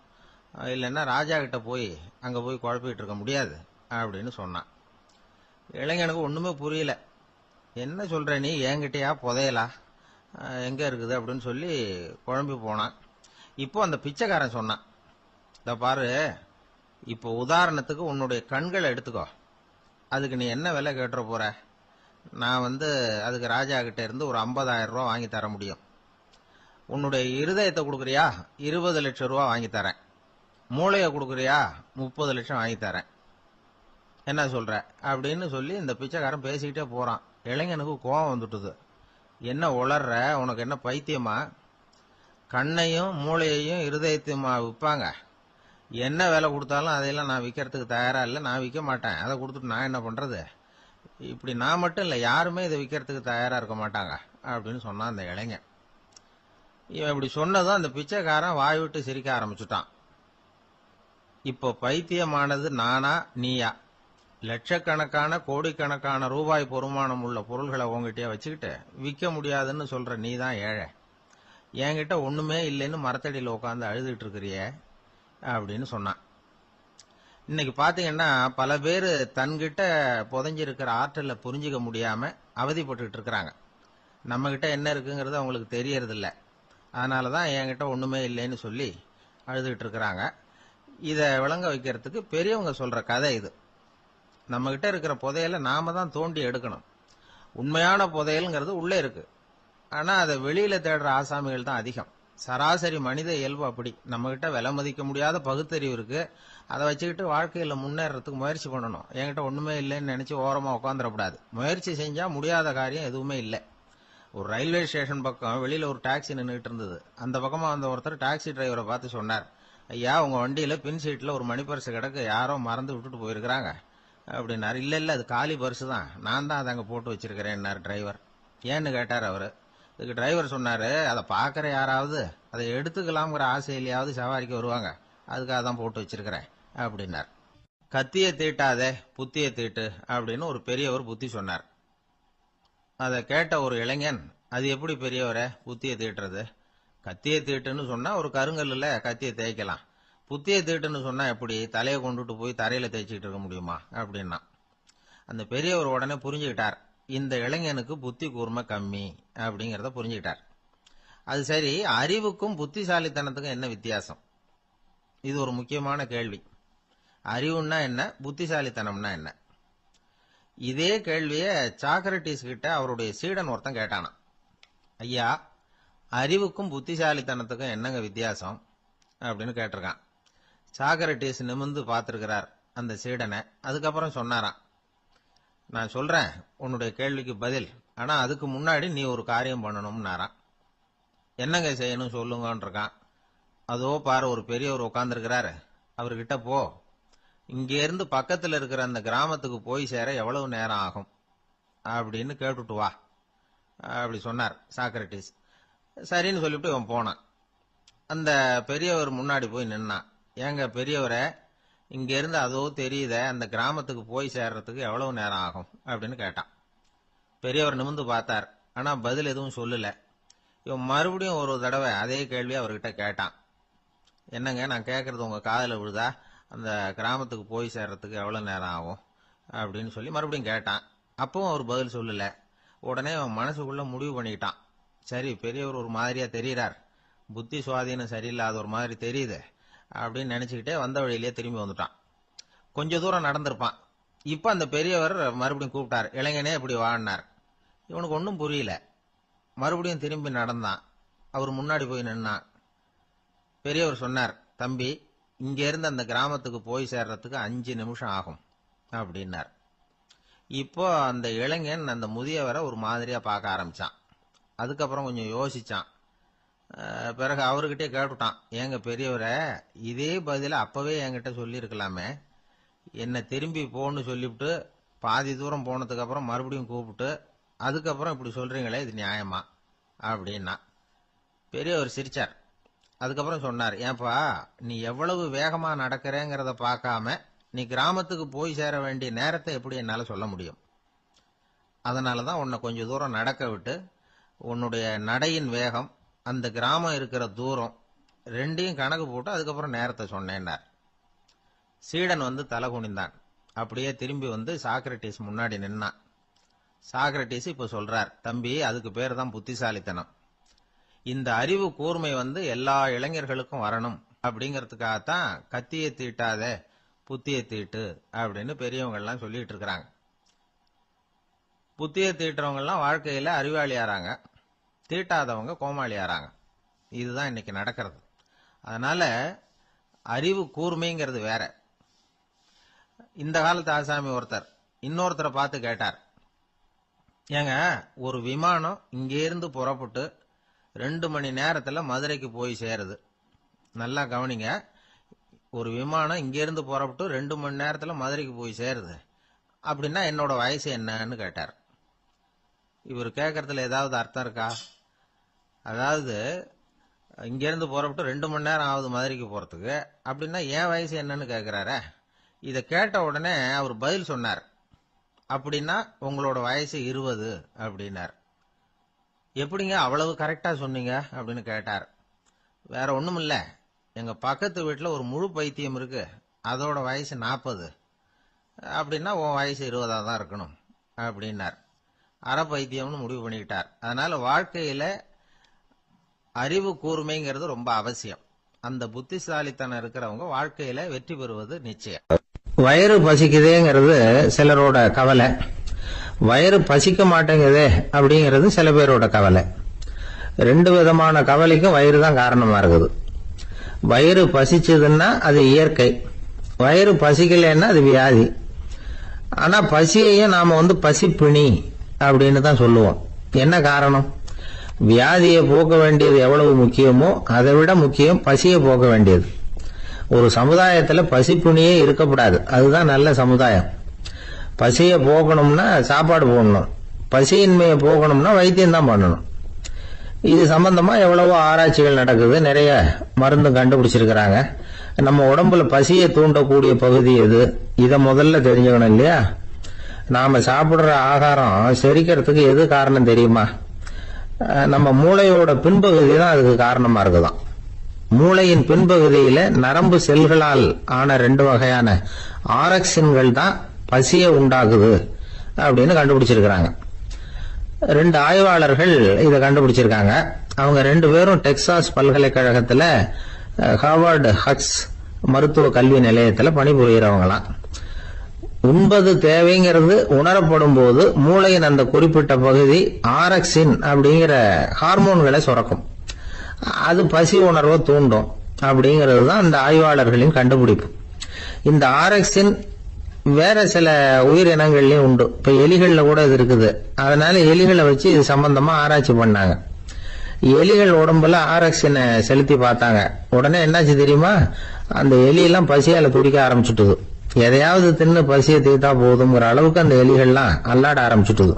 இல்லைன்னா ராஜா கிட்ட போய் அங்க போய் குழப்பிட்டு இருக்க முடியாது அப்படின்னு சொன்னான். இளைஞனுக்கு ஒண்ணுமே புரியல. என்ன சொல்ற நீ, என்கிட்டயா புதையலா, எங்க இருக்குது அப்படின்னு சொல்லி குழம்பி போனான். இப்போ அந்த பிச்சைக்காரன் சொன்னான், இத பாரு, இப்போ உதாரணத்துக்கு உன்னுடைய கண்களை எடுத்துக்கோ, அதுக்கு நீ என்ன விலை கேட்டுற போற? நான் அதுக்கு ராஜா கிட்ட இருந்து ஒரு 50,000 ரூபா வாங்கி தர முடியும். உன்னுடைய இருதயத்தை கொடுக்குறியா, 20 லட்சம் ரூபா வாங்கி தரேன். மூளைய கொடுக்குறியா, 30 லட்சம் வாங்கி தரேன். என்ன சொல்ற அப்படின்னு சொல்லி இந்த பிச்சைக்காரன் பேசிக்கிட்டே போறான். இளைஞனுக்கு கோபம் வந்துட்டுது. என்ன உளர்ற, உனக்கு என்ன பைத்தியமா? கண்ணையும் மூளையையும் இருதயத்தையுமா விற்பாங்க? என்ன விலை கொடுத்தாலும் அதையெல்லாம் நான் விற்கிறதுக்கு தயாரா இல்லை, நான் விற்க மாட்டேன். அதை கொடுத்துட்டு நான் என்ன பண்றது? இப்படி நான் மட்டும் இல்லை, யாருமே இதை விற்கிறதுக்கு தயாரா இருக்க மாட்டாங்க அப்படின்னு சொன்னான் அந்த இளைஞன். இவன் இப்படி சொன்னதும் அந்த பிச்சைக்காரன் வாய் விட்டு சிரிக்க ஆரம்பிச்சுட்டான். இப்போ பைத்தியமானது நானா நீயா? லட்சக்கணக்கான கோடிக்கணக்கான ரூபாய் பொறுமானம் உள்ள பொருள்களை உங்ககிட்டயே வச்சுக்கிட்டு விற்க முடியாதுன்னு சொல்ற நீ தான் ஏழை. என்கிட்ட ஒண்ணுமே இல்லைன்னு மரத்தடியில் உட்காந்து அழுதுட்டு இருக்கிறியே அப்படின்னு சொன்னான். இன்னைக்கு பாத்தீங்கன்னா பல பேர் தன்கிட்ட புதைஞ்சிருக்கிற ஆற்றலை புரிஞ்சுக்க முடியாம அவதிப்பட்டு இருக்கிறாங்க. நம்ம கிட்ட என்ன இருக்குங்கிறது அவங்களுக்கு தெரியறது இல்ல. அதனாலதான் என்கிட்ட ஒண்ணுமே இல்லைன்னு சொல்லி அழுதுகிட்டு இருக்கிறாங்க. இத விளங்க வைக்கிறதுக்கு பெரியவங்க சொல்ற கதை இது. நம்ம கிட்ட இருக்கிற புதையலை நாம தான் தோண்டி எடுக்கணும். உண்மையான புதையல்ங்கிறது உள்ளே இருக்கு. ஆனா அதை வெளியில தேடுற ஆசாமிகள் தான் அதிகம். சராசரி மனித இயல்பு அப்படி. நம்ம கிட்ட விலை மதிக்க முடியாத பகுத்தறிவு இருக்கு. அதை வச்சுக்கிட்டு வாழ்க்கையில முன்னேறதுக்கு முயற்சி பண்ணணும். என்கிட்ட ஒண்ணுமே இல்லைன்னு நினைச்சு ஓரமா உட்காந்துடக்கூடாது. முயற்சி செஞ்சா முடியாத காரியம் எதுவுமே இல்லை. ஒரு ரயில்வே ஸ்டேஷன் பக்கம் வெளியில ஒரு டாக்ஸி நின்றுட்டு இருந்தது. அந்த பக்கமா வந்த ஒருத்தர் டாக்ஸி டிரைவரை பார்த்து சொன்னார், ஐயா, உங்க வண்டியில பின் சீட்ல ஒரு மணி பர்ஸ் கிடக்கு, யாரோ மறந்து விட்டுட்டு போயிருக்கிறாங்க அப்படின்னாரு. இல்ல இல்ல, அது காலி பர்ஸ் தான், நான் தான் அதை அங்க போட்டு வச்சிருக்கிறேன் டிரைவர். ஏன்னு கேட்டார் அவரு. இதுக்கு டிரைவர் சொன்னாரு, அதை பாக்குற யாராவது அதை எடுத்துக்கலாம்ங்கிற ஆசையிலேயாவது சவாரிக்கு வருவாங்க, அதுக்காக தான் போட்டு வச்சிருக்கிறேன் அப்படின்னார். கத்தியை தீட்டாதே புத்தியை தீட்டு அப்படின்னு ஒரு பெரியவர் புத்தி சொன்னார். அதை கேட்ட ஒரு இளைஞன், அது எப்படி பெரியவரை புத்தியை தீட்டுறது? கத்தியை தீட்டுன்னு சொன்னா ஒரு கருங்கல்ல கத்தியை தேய்க்கலாம், புத்தியை தீட்டுன்னு சொன்னா எப்படி தலையை கொண்டுட்டு போய் தரையில தேய்ச்சிக்கிட்டு இருக்க முடியுமா அப்படின்னா. அந்த பெரியவர் உடனே புரிஞ்சுக்கிட்டார், இந்த இளைஞனுக்கு புத்தி கூர்மை கம்மி அப்படிங்கறத புரிஞ்சுக்கிட்டார். அது சரி, அறிவுக்கும் புத்திசாலித்தனத்துக்கும் என்ன வித்தியாசம்? இது ஒரு முக்கியமான கேள்வி. அறிவுன்னா என்ன, புத்திசாலித்தனம்னா என்ன? இதே கேள்விய சாக்ரட்டிஸ் கிட்ட அவருடைய சீடன் ஒருத்தன் கேட்டானாம். ஐயா, அறிவுக்கும் புத்திசாலித்தனத்துக்கும் என்னங்க வித்தியாசம் அப்படின்னு கேட்டிருக்கான். சாக்ரட்டிஸ் நிமிர்ந்து பார்த்திருக்கிறார் அந்த சீடனை. அதுக்கப்புறம் சொன்னாராம், நான் சொல்றேன் உன்னுடைய கேள்விக்கு பதில், ஆனா அதுக்கு முன்னாடி நீ ஒரு காரியம் பண்ணணும்னாராம். என்னங்க செய்யணும் சொல்லுங்கன்னு இருக்கான். அதோ பாரு, ஒரு பெரியவர் உட்கார்ந்துருக்கிறாரு, அவர்கிட்ட போ, இங்க இருந்து பக்கத்துல இருக்கிற அந்த கிராமத்துக்கு போய் சேர எவ்வளவு நேரம் ஆகும் அப்படின்னு கேட்டுட்டு வா அப்படி சொன்னார் சாக்ரட்டிஸ். சரின்னு சொல்லிவிட்டு இவன் போனான். அந்த பெரியவர் முன்னாடி போய் நின்னான். ஏங்க பெரியவரை, இங்க இருந்து அதோ தெரியுத அந்த கிராமத்துக்கு போய் சேர்றதுக்கு எவ்வளவு நேரம் ஆகும் அப்படின்னு கேட்டான். பெரியவர் நிமிர்ந்து பார்த்தார், ஆனா பதில் எதுவும் சொல்லல. இவன் மறுபடியும் ஒரு தடவை அதே கேள்வி அவர்கிட்ட கேட்டான். என்னங்க, நான் கேட்கறது உங்க காதுல விழுதா? அந்த கிராமத்துக்கு போய் சேர்றதுக்கு எவ்வளவு நேரம் ஆகும் அப்படின்னு சொல்லி மறுபடியும் கேட்டான். அப்பவும் அவர் பதில் சொல்லல. உடனே அவன் மனசுக்குள்ள முடிவு பண்ணிக்கிட்டான், சரி பெரியவர் ஒரு மாதிரியா தெரிகிறார், புத்தி சுவாதீனம் சரியில்லாத ஒரு மாதிரி தெரியுது அப்படின்னு நினைச்சுக்கிட்டே வந்த வழியிலேயே திரும்பி வந்துட்டான். கொஞ்ச தூரம் நடந்திருப்பான். இப்ப அந்த பெரியவர் மறுபடியும் கூப்பிட்டார், இளைஞனே இப்படி வாழ்னார். இவனுக்கு ஒன்றும் புரியல. மறுபடியும் திரும்பி நடந்தான். அவர் முன்னாடி போய் நின்னான். பெரியவர் சொன்னார், தம்பி, இங்க இருந்து அந்த கிராமத்துக்கு போய் சேர்றதுக்கு 5 நிமிஷம் ஆகும் அப்படின்னார். இப்போ அந்த இளைஞன் அந்த முதியவரை ஒரு மாதிரியா பார்க்க ஆரம்பிச்சான். அதுக்கப்புறம் கொஞ்சம் யோசிச்சான். பிறகு அவர்கிட்டே கேட்டுட்டான், ஏங்க பெரியவரை, இதே பதில அப்பவே என்கிட்ட சொல்லியிருக்கலாமே, என்னை திரும்பி போன்னு சொல்லிவிட்டு பாதி தூரம் போனதுக்கு அப்புறம் மறுபடியும் கூப்பிட்டு அதுக்கப்புறம் இப்படி சொல்றீங்களே, இது நியாயமா அப்படின்னா. பெரியவர் சிரிச்சார். அதுக்கப்புறம் சொன்னார், ஏன்பா, நீ எவ்வளவு வேகமா நடக்கிறேங்கிறத பார்க்காம நீ கிராமத்துக்கு போய் சேர வேண்டிய நேரத்தை எப்படி என்னால சொல்ல முடியும்? அதனாலதான் உன்னை கொஞ்சம் தூரம் நடக்க விட்டு உன்னுடைய நடையின் வேகம், அந்த கிராமம் இருக்கிற தூரம் ரெண்டையும் கணக்கு போட்டு அதுக்கப்புறம் நேரத்தை சொன்னேன்னார். சீடன் வந்து தலை குனிந்தான். அப்படியே திரும்பி வந்து சாக்ரட்டிஸ் முன்னாடி நின்னான். சாக்ரட்டிஸ் இப்ப சொல்றார், தம்பி, அதுக்கு பேர் தான் புத்திசாலித்தனம். இந்த அறிவு கூர்மை வந்து எல்லா இளைஞர்களுக்கும் வரணும் அப்படிங்கறதுக்காகத்தான் கத்தியை தீட்டாத புத்தியை தீட்டு அப்படின்னு பெரியவங்க எல்லாம் சொல்லிட்டு இருக்கிறாங்க. புத்தியை தீட்டுறவங்க எல்லாம் வாழ்க்கையில அறிவாளியாராங்க, தீட்டாதவங்க கோமாளியாராங்க. இதுதான் இன்னைக்கு நடக்கிறது. அதனால அறிவு கூர்மைங்கிறது வேற. இந்த காலத்து ஆசாமி ஒருத்தர் இன்னொருத்தரை பார்த்து கேட்டார், ஏங்க, ஒரு விமானம் இங்கிருந்து புறப்பட்டு 2 மணி நேரத்துல மதுரைக்கு போய் சேருது. நல்லா கவனிங்க, ஒரு விமானம் இங்கிருந்து புறப்பட்டு 2 மணி நேரத்துல மதுரைக்கு போய் சேருது அப்படின்னா என்னோட வயசு என்னன்னு கேட்டார். இவர் கேட்கறதுல ஏதாவது அர்த்தம் இருக்கா? அதாவது இங்கிருந்து புறப்பட்டு 2 மணி நேரம் ஆகுது மதுரைக்கு போறதுக்கு, அப்படின்னா என் வயசு என்னன்னு கேட்கிறார. இதை கேட்ட உடனே அவர் பதில் சொன்னார், அப்படின்னா உங்களோட வயசு 20 அப்படின்னார். எப்படிங்க அவ்வளவு கரெக்டா சொன்னீங்க அப்படின்னு கேட்டார். வேற ஒண்ணும் இல்ல, எங்க பக்கத்து வீட்டுல ஒரு முழு பைத்தியம் இருக்கு, அதோட வயசு 40, அப்படின்னா உன் வயசு 20 தான் இருக்கணும் அப்படின்னார். அரை பைத்தியம்னு முடிவு பண்ணிக்கிட்டார். அதனால வாழ்க்கையில அறிவு கூர்மைங்கிறது ரொம்ப அவசியம். அந்த புத்திசாலித்தனம் இருக்கிறவங்க வாழ்க்கையில வெற்றி பெறுவது நிச்சயம். வயிறு பசிக்குதேங்கிறது சிலரோட கவலை, வயிறு பசிக்க மாட்டேங்குதே அப்படிங்கிறது சில பேரோட கவலை. 2 விதமான கவலைக்கும் வயிறு தான் காரணமா இருக்குது. வயிறு பசிச்சதுன்னா அது இயற்கை, வயிறு பசிக்கலைன்னா அது வியாதி. ஆனா பசியையும் நாம பசிப்பிணி அப்படின்னு தான் சொல்லுவோம். என்ன காரணம்? வியாதியை போக்க வேண்டியது எவ்வளவு முக்கியமோ அதை விட முக்கியம் பசியை போக்க வேண்டியது. ஒரு சமுதாயத்துல பசிப்பிணியே இருக்கக்கூடாது, அதுதான் நல்ல சமுதாயம். பசியை போக்கணும்னா சாப்பாடு போடணும், பசியின்மையை போகணும்னா வைத்தியம் தான் பண்ணணும். இது சம்பந்தமா எவ்வளவோ ஆராய்ச்சிகள் நடக்குது, நிறைய மருந்து கண்டுபிடிச்சிருக்கிறாங்க. நம்ம உடம்புல பசியை தூண்டக்கூடிய பகுதி எது, இதை முதல்ல தெரிஞ்சுக்கணும் இல்லையா? நாம சாப்பிடுற ஆகாரம் செரிக்கிறதுக்கு எது காரணம் தெரியுமா? நம்ம மூளையோட பின்பகுதி தான் அதுக்கு காரணமா இருக்குதாம். மூளையின் பின்பகுதியில நரம்பு செல்களால் ஆன 2 வகையான ஆரக்சின்கள் தான் பசியை உண்டாக்குது அப்படின்னு கண்டுபிடிச்சிருக்கிறாங்க. 2 ஆய்வாளர்கள் இதை கண்டுபிடிச்சிருக்காங்க. அவங்க 2 பேரும் டெக்சாஸ் பல்கலைக்கழகத்துல ஹார்வர்டு ஹக்ஸ் மருத்துவ கல்வி நிலையத்துல பணிபுரியறவங்களாம். உண்பது தேவைங்கிறது உணரப்படும் போது மூளையின் அந்த குறிப்பிட்ட பகுதி ஆரக்சின் அப்படிங்கிற ஹார்மோன்களை சுரக்கும். அது பசி உணர்வை தூண்டும் அப்படிங்கிறது தான் இந்த ஆய்வாளர்களின் கண்டுபிடிப்பு. இந்த ஆரக்சின் வேற சில உயிரினங்கள்லயும் உண்டு. இப்ப எலிகள்ல கூட இது இருக்குது. அதனால எலிகளை வச்சு இது சம்பந்தமா ஆராய்ச்சி பண்ணாங்க. எலிகள் உடம்புல ஆரக்சினை செலுத்தி பார்த்தாங்க. உடனே என்னாச்சு தெரியுமா? அந்த எலியெல்லாம் பசியால துடிக்க ஆரம்பிச்சுட்டுது. எதையாவது தின்னு பசியை தீர்த்தா போதுங்கிற அளவுக்கு அந்த எலிகள்லாம் அல்லாட ஆரம்பிச்சுட்டுது.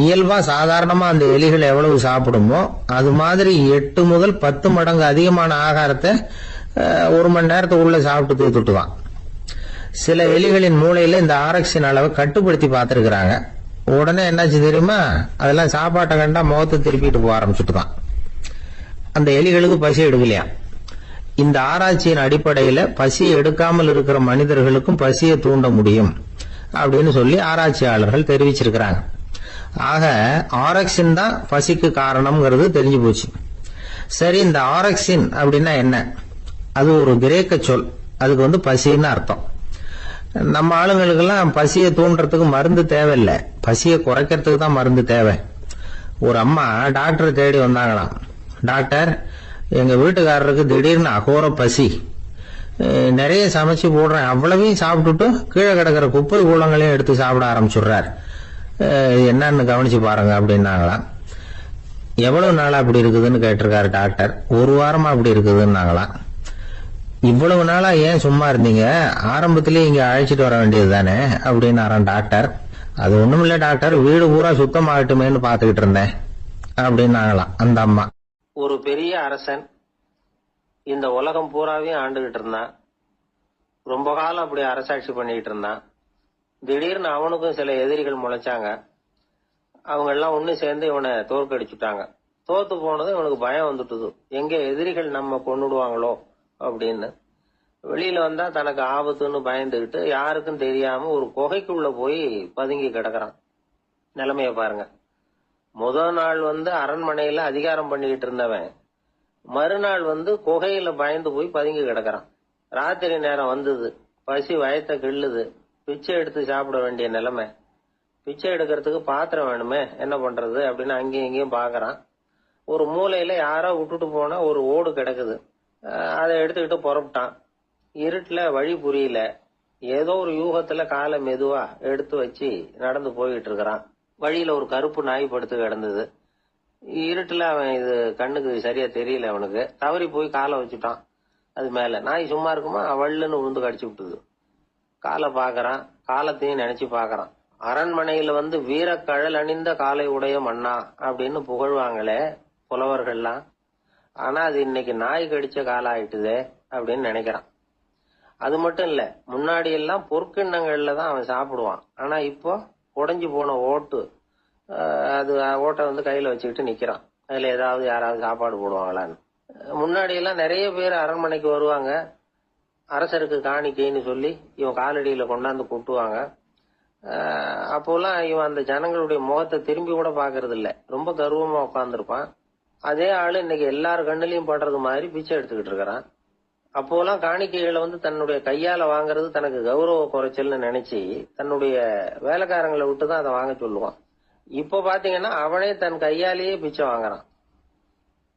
இயல்பா சாதாரணமா அந்த எலிகள் எவ்வளவு சாப்பிடுமோ அது மாதிரி 8 முதல் 10 மடங்கு அதிகமான ஆகாரத்தை 1 மணி நேரத்துக்குள்ள சாப்பிட்டு தீர்த்துட்டுதான். சில எலிகளின் மூளையில இந்த ஆரக்சின் அளவை கட்டுப்படுத்தி பார்த்திருக்கிறாங்க. உடனே என்னாச்சு தெரியுமா? அதெல்லாம் சாப்பாட்டை கண்டா முகத்தை திருப்பிட்டு போக ஆரம்பிச்சுட்டுதான். அந்த எலிகளுக்கு பசி எடுக்கலையா. இந்த ஆராய்ச்சியின் அடிப்படையில பசி எடுக்காமல் இருக்கிற மனிதர்களுக்கும் பசியை தூண்ட முடியும் அப்படின்னு சொல்லி ஆராய்ச்சியாளர்கள் தெரிவிச்சிருக்கிறாங்க. ஆக ஆரக்சின் தான் பசிக்கு காரணம்ங்கிறது தெரிஞ்சு போச்சு. சரி, இந்த ஆரக்சின் அப்படின்னா என்ன? அது ஒரு கிரேக்க சொல். அதுக்கு பசின்னு அர்த்தம். நம்ம ஆளுங்களுக்கெல்லாம் பசியை தூண்டுறதுக்கு மருந்து தேவையில்லை, பசியை குறைக்கிறதுக்கு தான் மருந்து தேவை. ஒரு அம்மா டாக்டரை தேடி வந்தாங்களாம். டாக்டர், எங்க வீட்டுக்காரருக்கு திடீர்னு அகோர பசி, நிறைய சமைச்சு போடுறேன், அவ்வளவையும் சாப்பிட்டுட்டு கீழே கிடக்கிற குப்பை கூலங்களையும் எடுத்து சாப்பிட ஆரம்பிச்சுடுறார், என்னன்னு கவனிச்சு பாருங்க அப்படின்னாங்களாம். எவ்வளவு நாளா அப்படி இருக்குதுன்னு கேட்டிருக்காரு டாக்டர். ஒரு வாரமா அப்படி இருக்குதுன்னாங்களாம். இவ்வளவு நாளா ஏன் சும்மா இருந்தீங்க, ஆரம்பத்திலேயே இங்க அழைச்சிட்டு வர வேண்டியது தானே அப்படின்னாராம் டாக்டர். அது ஒண்ணும் இல்ல டாக்டர், வீடு பூரா சுத்தமாகட்டுமேன்னு பாத்துக்கிட்டு இருந்தேன் அப்படின்னாங்களாம் அந்த அம்மா. ஒரு பெரிய அரசன் இந்த உலகம் பூராவையும் ஆண்டுகிட்டு இருந்தான். ரொம்ப காலம் அப்படி அரசாட்சி பண்ணிக்கிட்டு இருந்தான். திடீர்னு அவனுக்கும் சில எதிரிகள் முளைச்சாங்க. அவங்க எல்லாம் ஒண்ணு சேர்ந்து இவனை தோற்கடிச்சுட்டாங்க. தோத்து போனதும் இவனுக்கு பயம் வந்துட்டுது, எங்க எதிரிகள் நம்ம கொன்னுடுவாங்களோ அப்படின்னு. வெளியில வந்தா தனக்கு ஆபத்துன்னு பயந்துகிட்டு யாருக்கும் தெரியாம ஒரு குகைக்குள்ள போய் பதுங்கி கிடக்குறான். நிலைமைய பாருங்க. முதல் நாள் அரண்மனையில அதிகாரம் பண்ணிக்கிட்டு இருந்தவன் மறுநாள் குகையில பயந்து போய் பதுங்கி கிடக்குறான். ராத்திரி நேரம் வந்தது, பசி வயத்தை கிள்ளுது, பிச்சை எடுத்து சாப்பிட வேண்டிய நிலைமை. பிச்சை எடுக்கிறதுக்கு பாத்திரம் வேணுமே, என்ன பண்றது அப்படின்னு அங்கேயும் இங்கேயும் பாக்குறான். ஒரு மூலையில யாரோ விட்டுட்டு போன ஒரு ஓடு கிடக்குது, அதை எடுத்துக்கிட்டு புறப்பட்டான். இருட்டுல வழி புரியல, ஏதோ ஒரு யூகத்துல காலை மெதுவா எடுத்து வச்சு நடந்து போயிட்டு இருக்கிறான். வழியில ஒரு கருப்பு நாய் படுத்து கிடந்தது. இருட்டுல அவன் இது கண்ணுக்கு சரியா தெரியல, அவனுக்கு தவறி போய் காலை வச்சுட்டான் அது மேல. நாய் சும்மா இருக்குமா, வள்ளுன்னு உழுந்து கடிச்சு விட்டுது. காலை பாக்குறான், காலத்தையும் நினைச்சு பாக்குறான். அரண்மனையில வீரக்கழல் அணிந்த காலை உடைய மன்னா அப்படின்னு புகழ்வாங்களே புலவர்கள்லாம், ஆனா அது இன்னைக்கு நாய் கடிச்ச காலம் ஆயிட்டுதே அப்படின்னு நினைக்கிறான். அது மட்டும் இல்ல, முன்னாடி எல்லாம் பொற்கிண்ணங்கள்ல தான் அவன் சாப்பிடுவான். ஆனா இப்போ உடைஞ்சு போன ஓட்டு, அது ஓட்டை கையில வச்சுக்கிட்டு நிக்கிறான். அதுல ஏதாவது யாராவது சாப்பாடு போடுவாங்களான்னு. முன்னாடி எல்லாம் நிறைய பேர் அரண்மனைக்கு வருவாங்க, அரசருக்கு காணிக்கைன்னு சொல்லி இவன் காலடியில கொண்டாந்து கொட்டுவாங்க. அப்போலாம் இவன் அந்த ஜனங்களுடைய முகத்தை திரும்பி கூட பாக்குறது இல்ல, ரொம்ப கர்வமா உட்கார்ந்துருப்பான். அதே ஆளு இன்னைக்கு எல்லார் கண்ணிலையும் படுறது மாதிரி பிச்சை எடுத்துக்கிட்டு இருக்கிறான். அப்போலாம் காணிக்கைகளை தன்னுடைய கையால வாங்குறது தனக்கு கௌரவ குறைச்சல்னு நினைச்சு தன்னுடைய வேலைக்காரங்களை விட்டுதான் அதை வாங்க சொல்லுவான். இப்ப பாத்தீங்கன்னா அவனே தன் கையாலேயே பிச்சை வாங்குறான்.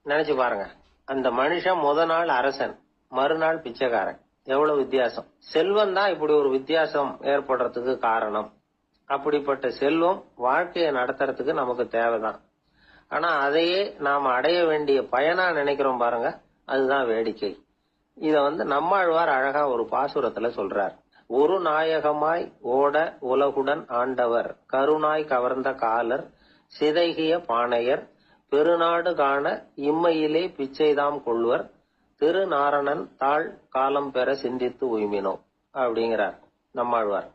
நினைச்சு பாருங்க, அந்த மனுஷன் முத நாள் அரசன், மறுநாள் பிச்சைக்காரன். எவ்வளவு வித்தியாசம். செல்வம் தான் இப்படி ஒரு வித்தியாசம் ஏற்படுறதுக்கு காரணம். அப்படிப்பட்ட செல்வம் வாழ்க்கையை நடத்துறதுக்கு நமக்கு தேவைதான். ஆனா அதையே நாம அடைய வேண்டிய பயனா நினைக்கிறோம் பாருங்க, அதுதான் வேடிக்கை. இத நம்மாழ்வார் அழகா ஒரு பாசுரத்துல சொல்றார். ஒரு நாயகமாய் ஓட உலகுடன் ஆண்டவர், கருணாய் கவர்ந்த காலர், சிதைகிய பானையர், பெருநாடு காண இம்மையிலே பிச்சைதாம் கொள்வர், திருநாரணன் தாழ் காலம் பெற சிந்தித்து உய்மினோ அப்படிங்கிறார் நம்மாழ்வார்.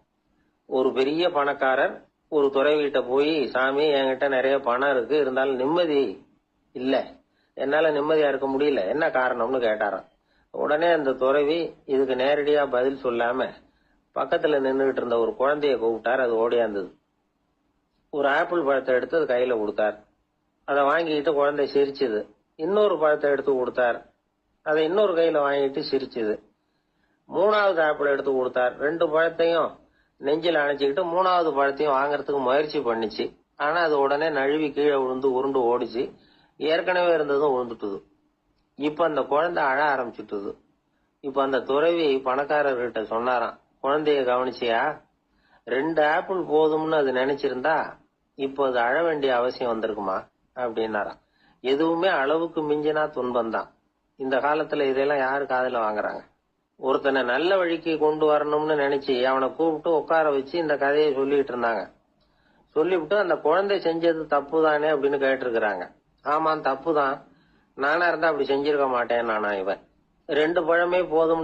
ஒரு பெரிய பணக்காரர் ஒரு துறவிகிட்ட போய், சாமி என்கிட்ட நிறைய பணம் இருக்கு, இருந்தாலும் நிம்மதி இல்ல, என்னால நிம்மதியா இருக்க முடியல, என்ன காரணம்னு கேட்டாராம். உடனே அந்த துறவி இதுக்கு நேரடியா பதில் சொல்லாம பக்கத்துல நின்றுகிட்டு இருந்த ஒரு குழந்தைய கூப்பிட்டார். அது ஓடியாந்தது. ஒரு ஆப்பிள் பழத்தை எடுத்து அது கையில கொடுத்தார். அதை வாங்கிட்டு குழந்தை சிரிச்சுது. இன்னொரு பழத்தை எடுத்து கொடுத்தார். அதை இன்னொரு கையில வாங்கிட்டு சிரிச்சுது. மூணாவது ஆப்பிள் எடுத்து கொடுத்தார். 2 பழத்தையும் நெஞ்சில் அணைச்சிக்கிட்டு 3வது பழத்தையும் வாங்கறதுக்கு முயற்சி பண்ணிச்சு. ஆனா அது உடனே நழுவி கீழே விழுந்து உருண்டு ஓடிச்சு. ஏற்கனவே இருந்ததும் விழுந்துட்டுது. இப்ப அந்த குழந்தை அழ ஆரம்பிச்சுட்டுது. இப்ப அந்த துறவி பணக்காரர்கிட்ட சொன்னாராம், குழந்தைய கவனிச்சியா, 2 ஆப்பிள் போதும்னு அது நினைச்சிருந்தா இப்போ அது அழ வேண்டிய அவசியம் வந்திருக்குமா அப்படின்னாராம். எதுவுமே அளவுக்கு மிஞ்சினா துன்பம் தான். இந்த காலத்துல இதெல்லாம் யாரு காதுல வாங்குறாங்க? ஒருத்தனை நல்ல வழிக்கு கொண்டு வரணும்னு நினைச்சு அவனை கூப்பிட்டு உட்கார வச்சு இந்த கதையை சொல்லிட்டு இருந்தாங்க. சொல்லிவிட்டு அந்த குழந்தை செஞ்சது தப்பு தானே அப்படின்னு கேட்டிருக்கிறாங்க. ஆமா தப்பு தான், நானா இருந்தா அப்படி செஞ்சிருக்க மாட்டேன் நானா. இவன் 2 பழமே போதும்